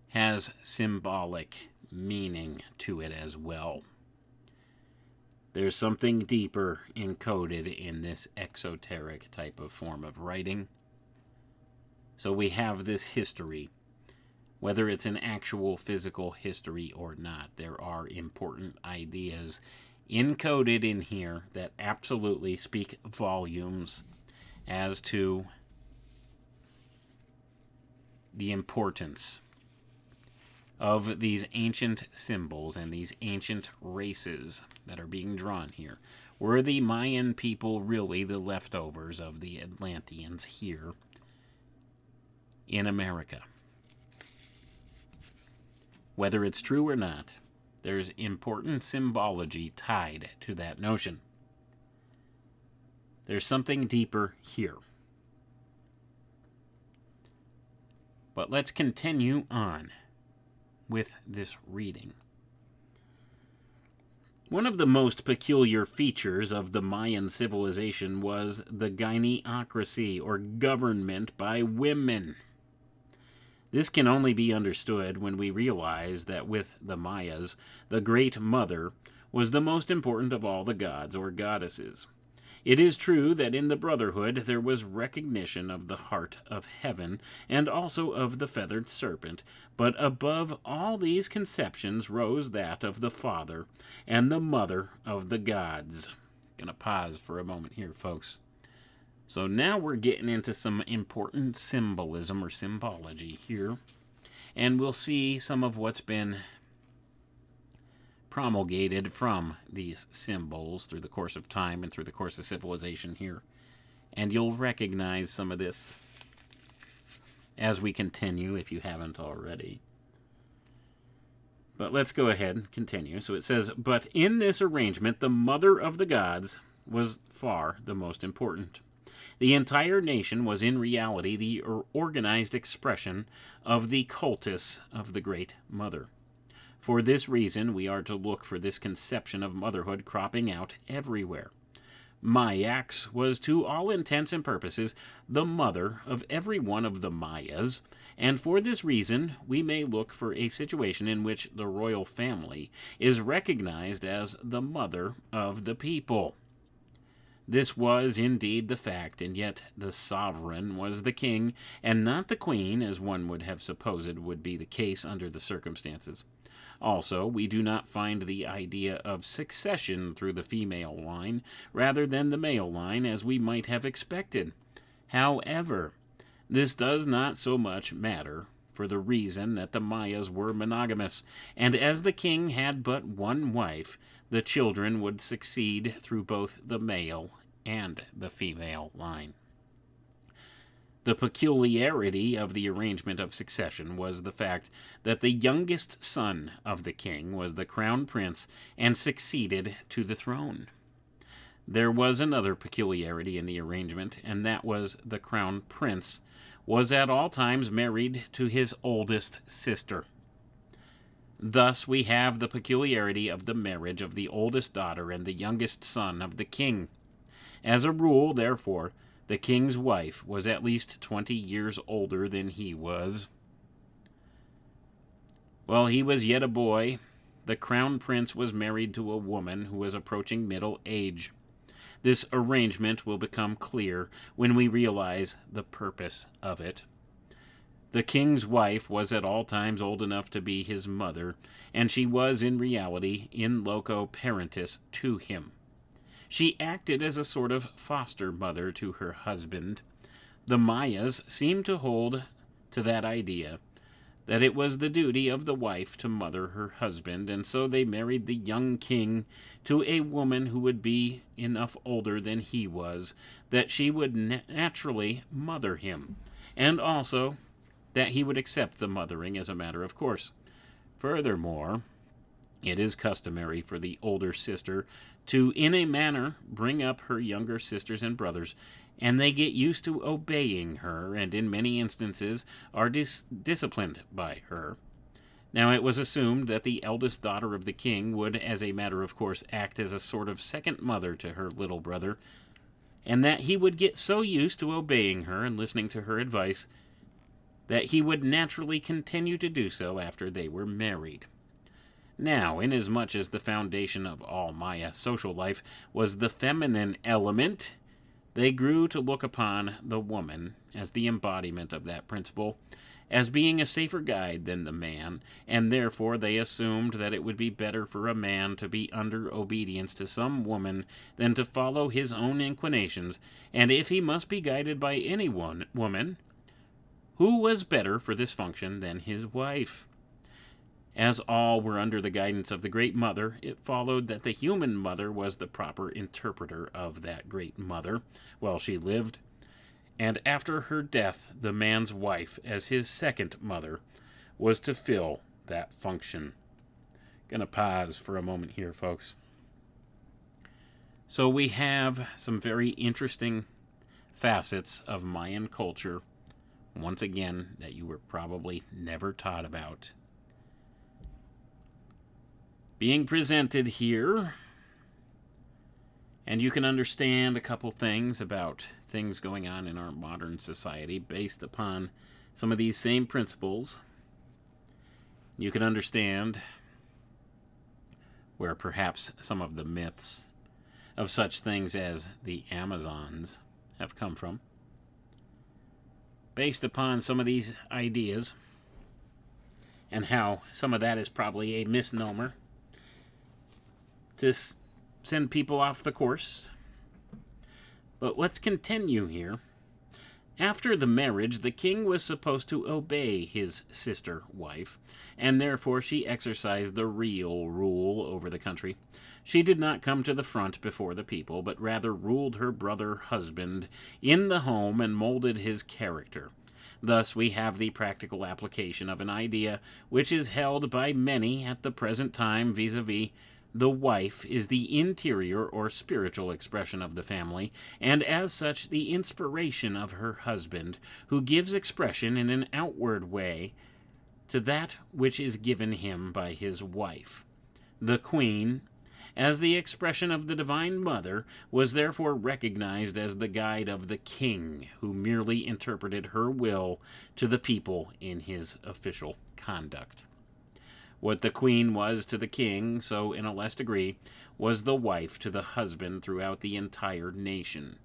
has symbolic meaning to it as well. There's something deeper encoded in this exoteric type of form of writing. So we have this history. Whether it's an actual physical history or not, there are important ideas encoded in here that absolutely speak volumes as to the importance of these ancient symbols and these ancient races that are being drawn here. Were the Mayan people really the leftovers of the Atlanteans here in America? Whether it's true or not, there's important symbology tied to that notion. There's something deeper here. But let's continue on with this reading. One of the most peculiar features of the Mayan civilization was the gyneocracy, or government by women. This can only be understood when we realize that with the Mayas, the Great Mother was the most important of all the gods or goddesses. It is true that in the Brotherhood there was recognition of the heart of heaven and also of the feathered serpent, but above all these conceptions rose that of the Father and the Mother of the gods. Gonna pause for a moment here, folks. So now we're getting into some important symbolism or symbology here, and we'll see some of what's been promulgated from these symbols through the course of time and through the course of civilization here. And you'll recognize some of this as we continue, if you haven't already. But let's go ahead and continue. So it says, but in this arrangement, the mother of the gods was far the most important. The entire nation was in reality the organized expression of the cultus of the Great Mother. For this reason, we are to look for this conception of motherhood cropping out everywhere. Mayax was to all intents and purposes the mother of every one of the Mayas, and for this reason we may look for a situation in which the royal family is recognized as the mother of the people. This was indeed the fact, and yet the sovereign was the king, and not the queen, as one would have supposed would be the case under the circumstances. Also, we do not find the idea of succession through the female line rather than the male line as we might have expected. However, this does not so much matter, for the reason that the Mayas were monogamous, and as the king had but one wife, the children would succeed through both the male and the female line. The peculiarity of the arrangement of succession was the fact that the youngest son of the king was the crown prince and succeeded to the throne. There was another peculiarity in the arrangement, and that was the crown prince was at all times married to his oldest sister. Thus we have the peculiarity of the marriage of the oldest daughter and the youngest son of the king. As a rule, therefore, the king's wife was at least 20 years older than he was. While he was yet a boy, the crown prince was married to a woman who was approaching middle age. This arrangement will become clear when we realize the purpose of it. The king's wife was at all times old enough to be his mother, and she was in reality in loco parentis to him. She acted as a sort of foster mother to her husband. The Mayas seem to hold to that idea, that it was the duty of the wife to mother her husband, and so they married the young king to a woman who would be enough older than he was that she would naturally mother him, and also that he would accept the mothering as a matter of course. Furthermore, it is customary for the older sister to, in a manner, bring up her younger sisters and brothers, and they get used to obeying her, and in many instances are disciplined by her. Now it was assumed that the eldest daughter of the king would, as a matter of course, act as a sort of second mother to her little brother, and that he would get so used to obeying her and listening to her advice that he would naturally continue to do so after they were married. Now, inasmuch as the foundation of all Maya social life was the feminine element, they grew to look upon the woman as the embodiment of that principle, as being a safer guide than the man, and therefore they assumed that it would be better for a man to be under obedience to some woman than to follow his own inclinations, and if he must be guided by any woman, who was better for this function than his wife? As all were under the guidance of the Great Mother, it followed that the human mother was the proper interpreter of that Great Mother while she lived, and after her death, the man's wife, as his second mother, was to fill that function. Gonna pause for a moment here, folks. So we have some very interesting facets of Mayan culture, once again, that you were probably never taught about, being presented here, and you can understand a couple things about things going on in our modern society based upon some of these same principles. You can understand where perhaps some of the myths of such things as the Amazons have come from. Based upon some of these ideas, and how some of that is probably a misnomer to send people off the course. But let's continue here. After the marriage, the king was supposed to obey his sister wife, and therefore she exercised the real rule over the country. She did not come to the front before the people, but rather ruled her brother husband in the home and molded his character. Thus we have the practical application of an idea which is held by many at the present time vis-a-vis the wife is the interior or spiritual expression of the family, and as such the inspiration of her husband, who gives expression in an outward way to that which is given him by his wife. The queen, as the expression of the Divine Mother, was therefore recognized as the guide of the king, who merely interpreted her will to the people in his official conduct. What the queen was to the king, so in a less degree, was the wife to the husband throughout the entire nation.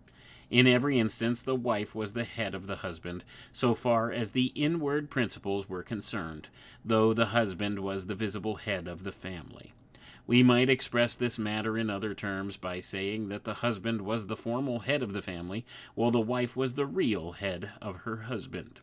In every instance, the wife was the head of the husband, so far as the inward principles were concerned, though the husband was the visible head of the family. We might express this matter in other terms by saying that the husband was the formal head of the family, while the wife was the real head of her husband.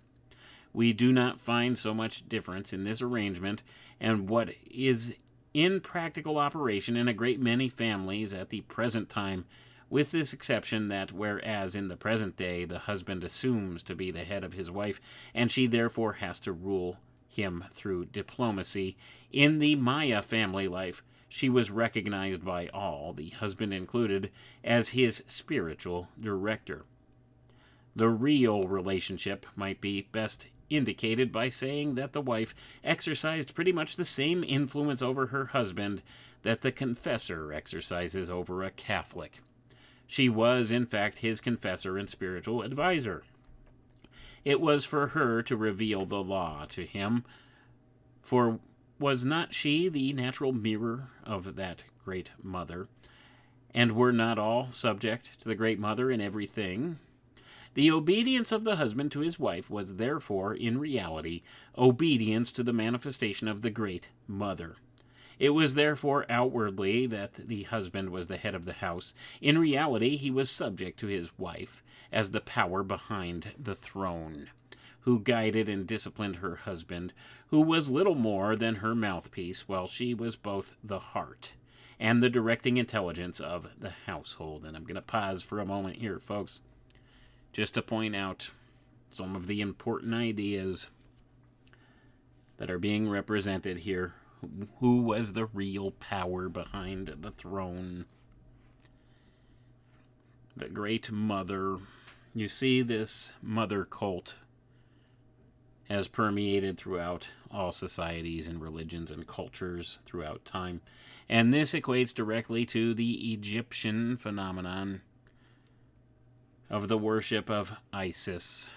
we do not find so much difference in this arrangement and what is in practical operation in a great many families at the present time, with this exception that whereas in the present day the husband assumes to be the head of his wife, and she therefore has to rule him through diplomacy, in the Maya family life she was recognized by all, the husband included, as his spiritual director. The real relationship might be best indicated by saying that the wife exercised pretty much the same influence over her husband that the confessor exercises over a Catholic. She was, in fact, his confessor and spiritual advisor. It was for her to reveal the law to him, for was not she the natural mirror of that great mother? And were not all subject to the great mother in everything? The obedience of the husband to his wife was therefore, in reality, obedience to the manifestation of the great mother. It was therefore outwardly that the husband was the head of the house. In reality, he was subject to his wife as the power behind the throne, who guided and disciplined her husband, who was little more than her mouthpiece, while she was both the heart and the directing intelligence of the household. And I'm going to pause for a moment here, folks, just to point out some of the important ideas that are being represented here. Who was the real power behind the throne? The great mother. You see, this mother cult has permeated throughout all societies and religions and cultures throughout time. And this equates directly to the Egyptian phenomenon of the worship of Isis.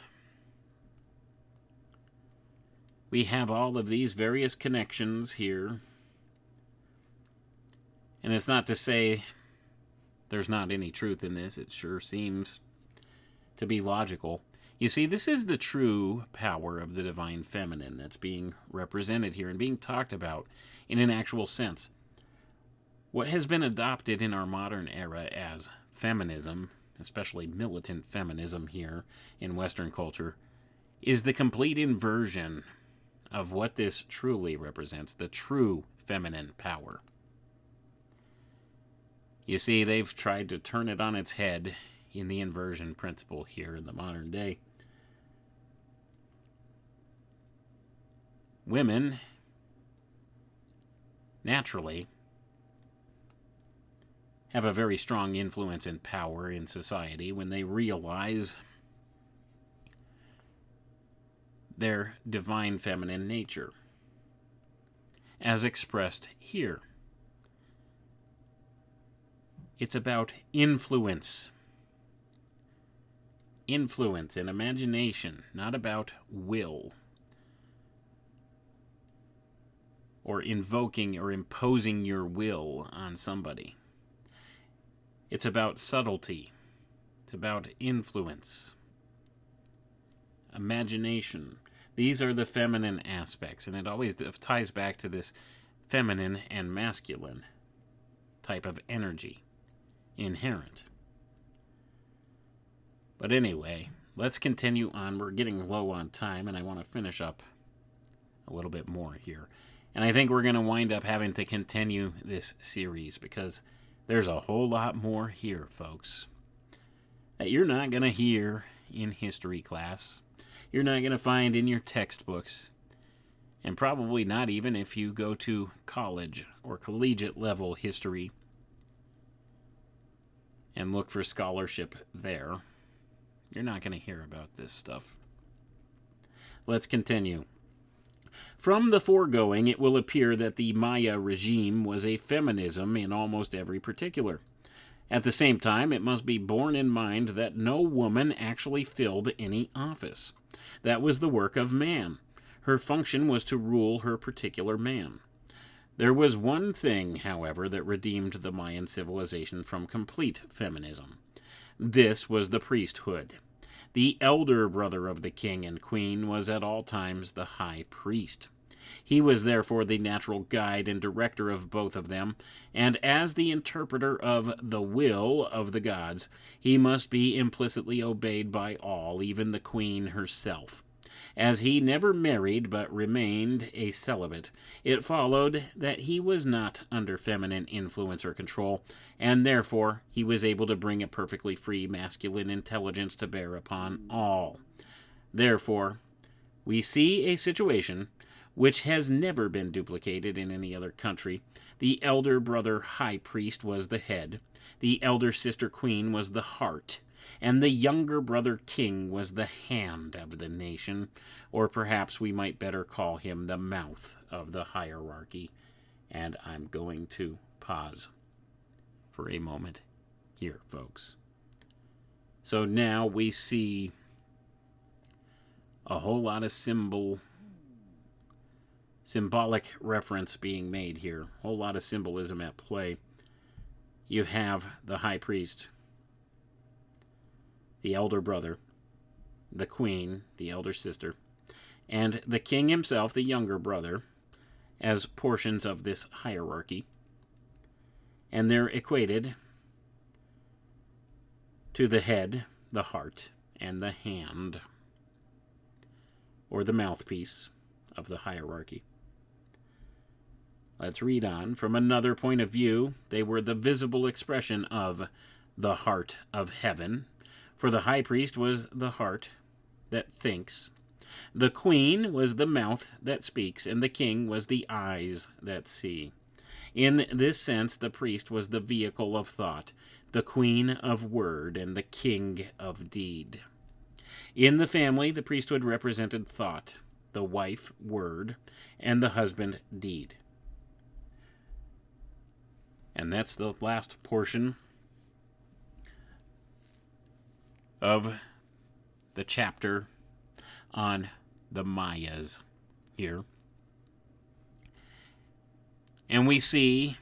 We have all of these various connections here. And it's not to say there's not any truth in this. It sure seems to be logical. You see, this is the true power of the divine feminine that's being represented here and being talked about in an actual sense. What has been adopted in our modern era as feminism, especially militant feminism here in Western culture, is the complete inversion of what this truly represents, the true feminine power. You see, they've tried to turn it on its head in the inversion principle here in the modern day. Women, naturally, have a very strong influence and power in society when they realize their divine feminine nature, as expressed here. It's about influence. Influence and imagination, not about will, or invoking or imposing your will on somebody. It's about subtlety. It's about influence. Imagination. These are the feminine aspects, and it always ties back to this feminine and masculine type of energy inherent. But anyway, let's continue on. We're getting low on time, and I want to finish up a little bit more here. And I think we're going to wind up having to continue this series because there's a whole lot more here, folks, that you're not going to hear in history class. You're not going to find in your textbooks, and probably not even if you go to college or collegiate level history and look for scholarship there. You're not going to hear about this stuff. Let's continue. From the foregoing, it will appear that the Maya regime was a feminism in almost every particular. At the same time, it must be borne in mind that no woman actually filled any office. That was the work of man. Her function was to rule her particular man. There was one thing, however, that redeemed the Mayan civilization from complete feminism. This was the priesthood. The elder brother of the king and queen was at all times the high priest. He was therefore the natural guide and director of both of them, and as the interpreter of the will of the gods, he must be implicitly obeyed by all, even the queen herself. As he never married but remained a celibate, it followed that he was not under feminine influence or control, and therefore he was able to bring a perfectly free masculine intelligence to bear upon all. Therefore, we see a situation which has never been duplicated in any other country. The elder brother high priest was the head, the elder sister queen was the heart, and the younger brother king was the hand of the nation, or perhaps we might better call him the mouth of the hierarchy. And I'm going to pause for a moment here, folks. So now we see a whole lot of symbolic reference being made here, a whole lot of symbolism at play. You have the high priest, the elder brother, the queen, the elder sister, and the king himself, the younger brother, as portions of this hierarchy. And they're equated to the head, the heart, and the hand, or the mouthpiece of the hierarchy. Let's read on. From another point of view, they were the visible expression of the heart of heaven, for the high priest was the heart that thinks, the queen was the mouth that speaks, and the king was the eyes that see. In this sense, the priest was the vehicle of thought, the queen of word, and the king of deed. In the family, the priesthood represented thought, the wife word, and the husband deed. And that's the last portion of the chapter on the Mayas here. And we see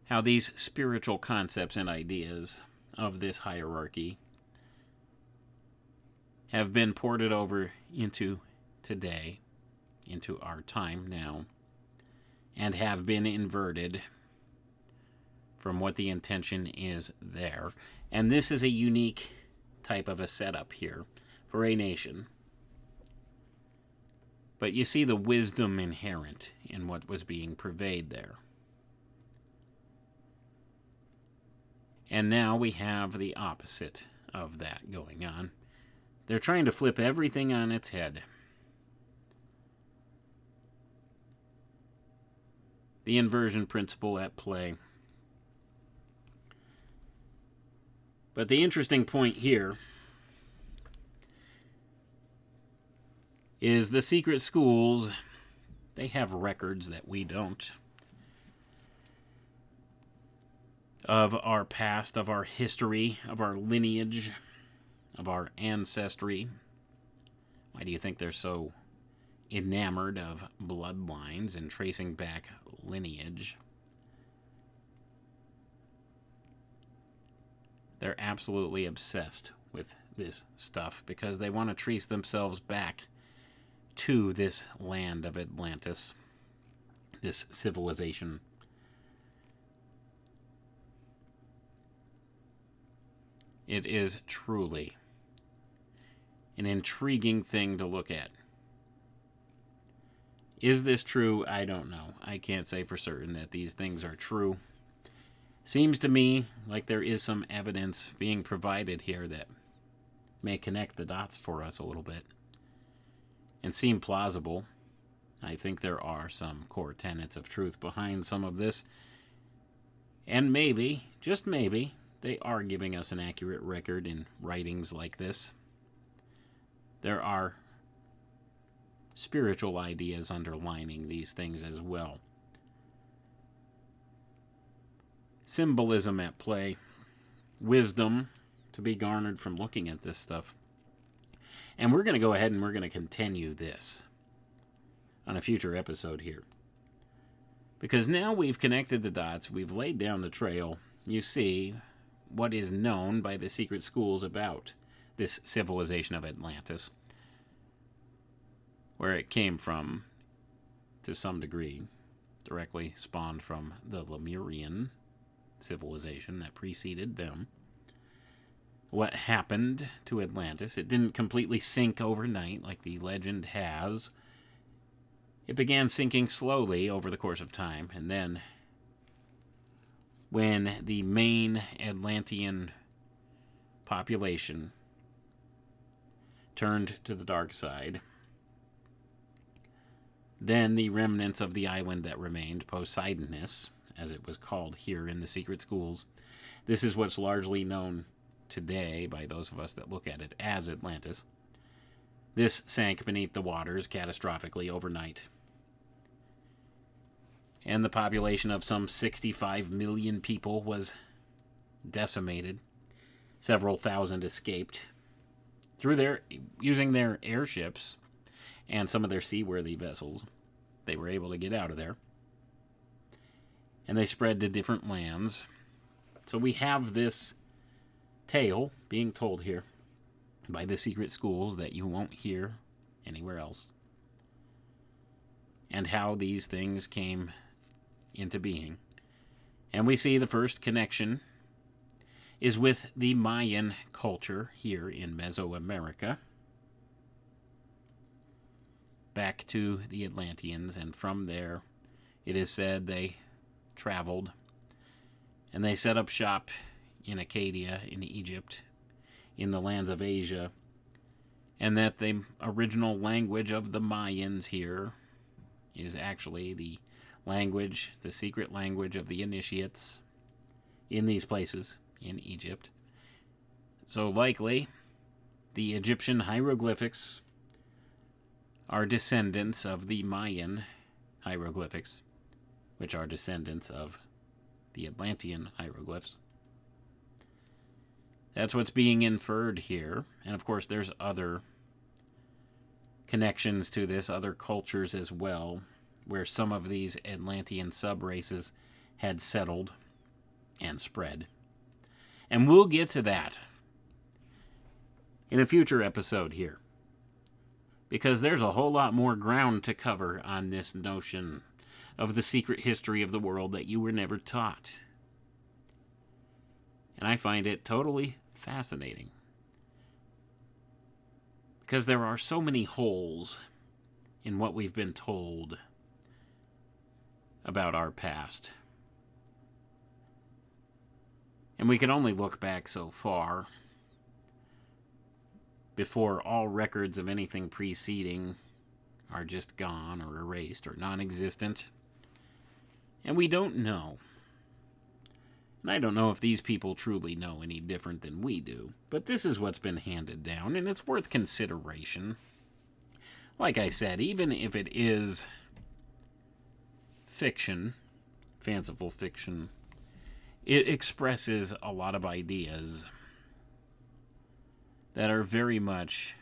how these spiritual concepts and ideas of this hierarchy have been ported over into today, into our time now, and have been inverted from what the intention is there. And this is a unique type of a setup here for a nation. But you see the wisdom inherent in what was being purveyed there. And now we have the opposite of that going on. They're trying to flip everything on its head. The inversion principle at play. But the interesting point here is the secret schools, they have records that we don't, of our past, of our history, of our lineage, of our ancestry. Why do you think they're so enamored of bloodlines and tracing back lineage? They're absolutely obsessed with this stuff because they want to trace themselves back to this land of Atlantis, this civilization. It is truly an intriguing thing to look at. Is this true? I don't know. I can't say for certain that these things are true. Seems to me like there is some evidence being provided here that may connect the dots for us a little bit and seem plausible. I think there are some core tenets of truth behind some of this. And maybe, just maybe, they are giving us an accurate record in writings like this. There are spiritual ideas underlining these things as well. Symbolism at play, wisdom to be garnered from looking at this stuff. And we're going to go ahead and we're going to continue this on a future episode here. Because now we've connected the dots, we've laid down the trail. You see what is known by the secret schools about this civilization of Atlantis, where it came from to some degree, directly spawned from the Lemurian civilization that preceded them. what happened to Atlantis. It didn't completely sink overnight like the legend has. It began sinking slowly over the course of time, and then when the main Atlantean population turned to the dark side, then the remnants of the island that remained, Poseidonus, as it was called here in the secret schools, this is what's largely known today by those of us that look at it as Atlantis. This sank beneath the waters catastrophically overnight. And the population of some 65 million people was decimated. Several thousand escaped using their airships and some of their seaworthy vessels. They were able to get out of there. And they spread to different lands. So we have this tale being told here by the secret schools that you won't hear anywhere else. And how these things came into being. And we see the first connection is with the Mayan culture here in Mesoamerica, back to the Atlanteans, and from there it is said they traveled and they set up shop in Acadia in Egypt, in the lands of Asia, and that the original language of the Mayans here is actually the language, the secret language of the initiates in these places in Egypt. So likely the Egyptian hieroglyphics are descendants of the Mayan hieroglyphics, which are descendants of the Atlantean hieroglyphs. That's what's being inferred here. And of course there's other connections to this, other cultures as well, where some of these Atlantean subraces had settled and spread. And we'll get to that in a future episode here, because there's a whole lot more ground to cover on this notion of the secret history of the world that you were never taught. And I find it totally fascinating, because there are so many holes in what we've been told about our past. And we can only look back so far before all records of anything preceding are just gone or erased or non-existent. And we don't know. And I don't know if these people truly know any different than we do, but this is what's been handed down, and it's worth consideration. Like I said, even if it is fiction, fanciful fiction, it expresses a lot of ideas that are very much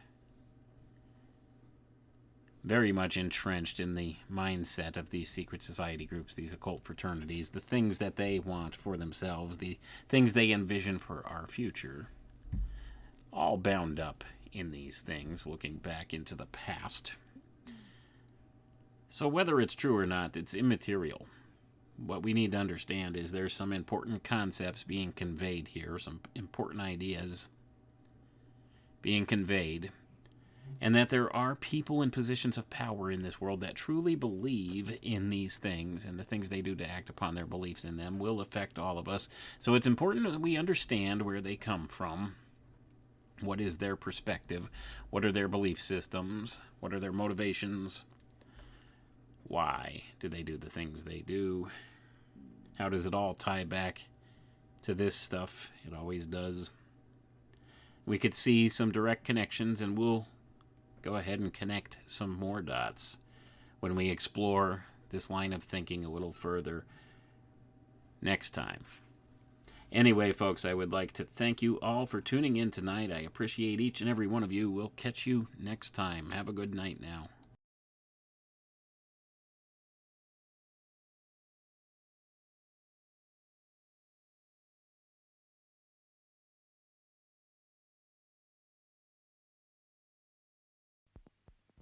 entrenched in the mindset of these secret society groups, these occult fraternities, the things that they want for themselves, the things they envision for our future, all bound up in these things, looking back into the past. So whether it's true or not, it's immaterial. What we need to understand is there's some important concepts being conveyed here, some important ideas being conveyed, and that there are people in positions of power in this world that truly believe in these things, and the things they do to act upon their beliefs in them will affect all of us. So it's important that we understand where they come from. What is their perspective? What are their belief systems? What are their motivations? Why do they do the things they do? How does it all tie back to this stuff? It always does. We could see some direct connections, and we'll go ahead and connect some more dots when we explore this line of thinking a little further next time. Anyway, folks, I would like to thank you all for tuning in tonight. I appreciate each and every one of you. We'll catch you next time. Have a good night now.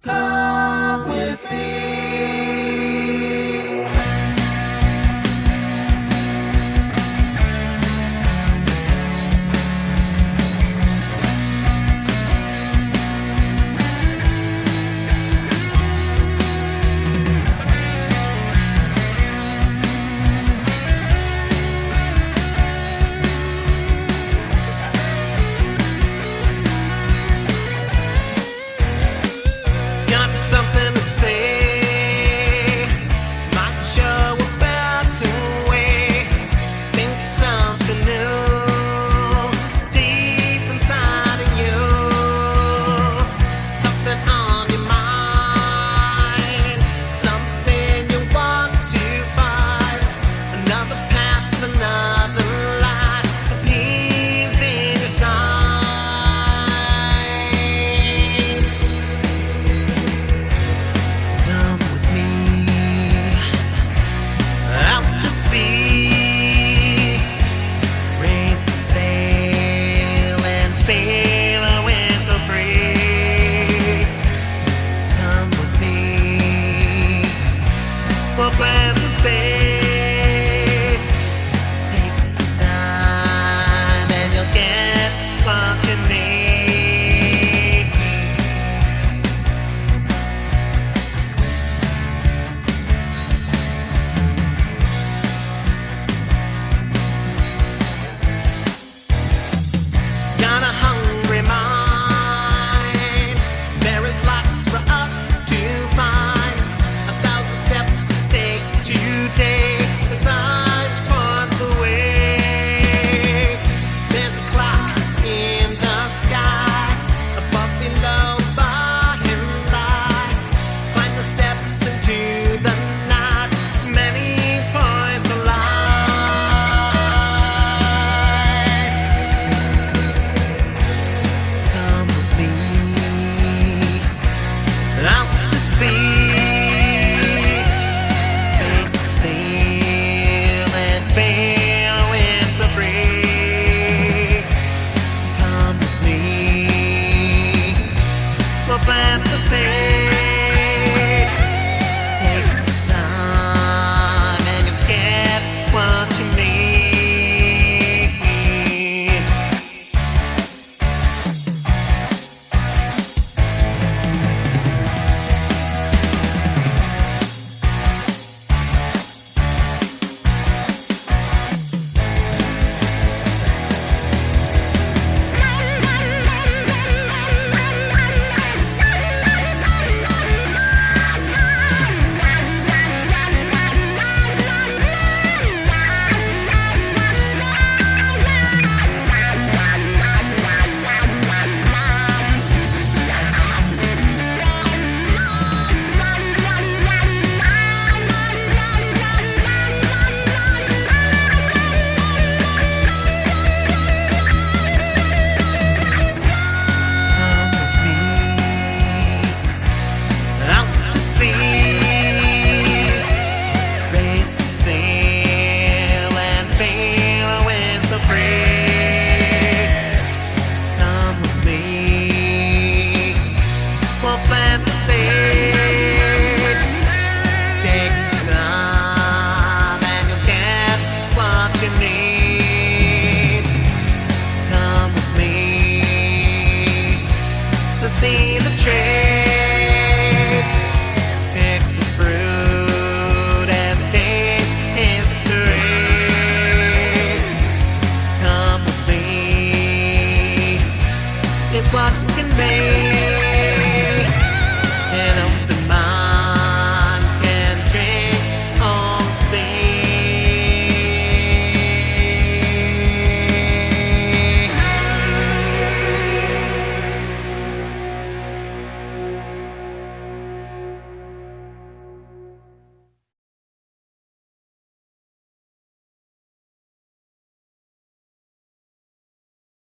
Come with me. we'll plant the seed. Take the time and you'll get what you need. Got a hungry mind. There is lots for us to find. 1,000 steps to take today. The signs point the way. There's a clock in the sky, above, below, by and by. Find the steps into the night. Many points of light. Come with me out to sea. Face the sail and fail winter free. Come with me, we'll plant the seed. Take the time and you'll get what you need. Come with me out to sea. Raise the sail and fail winter free. Come with me, we'll plant the seed.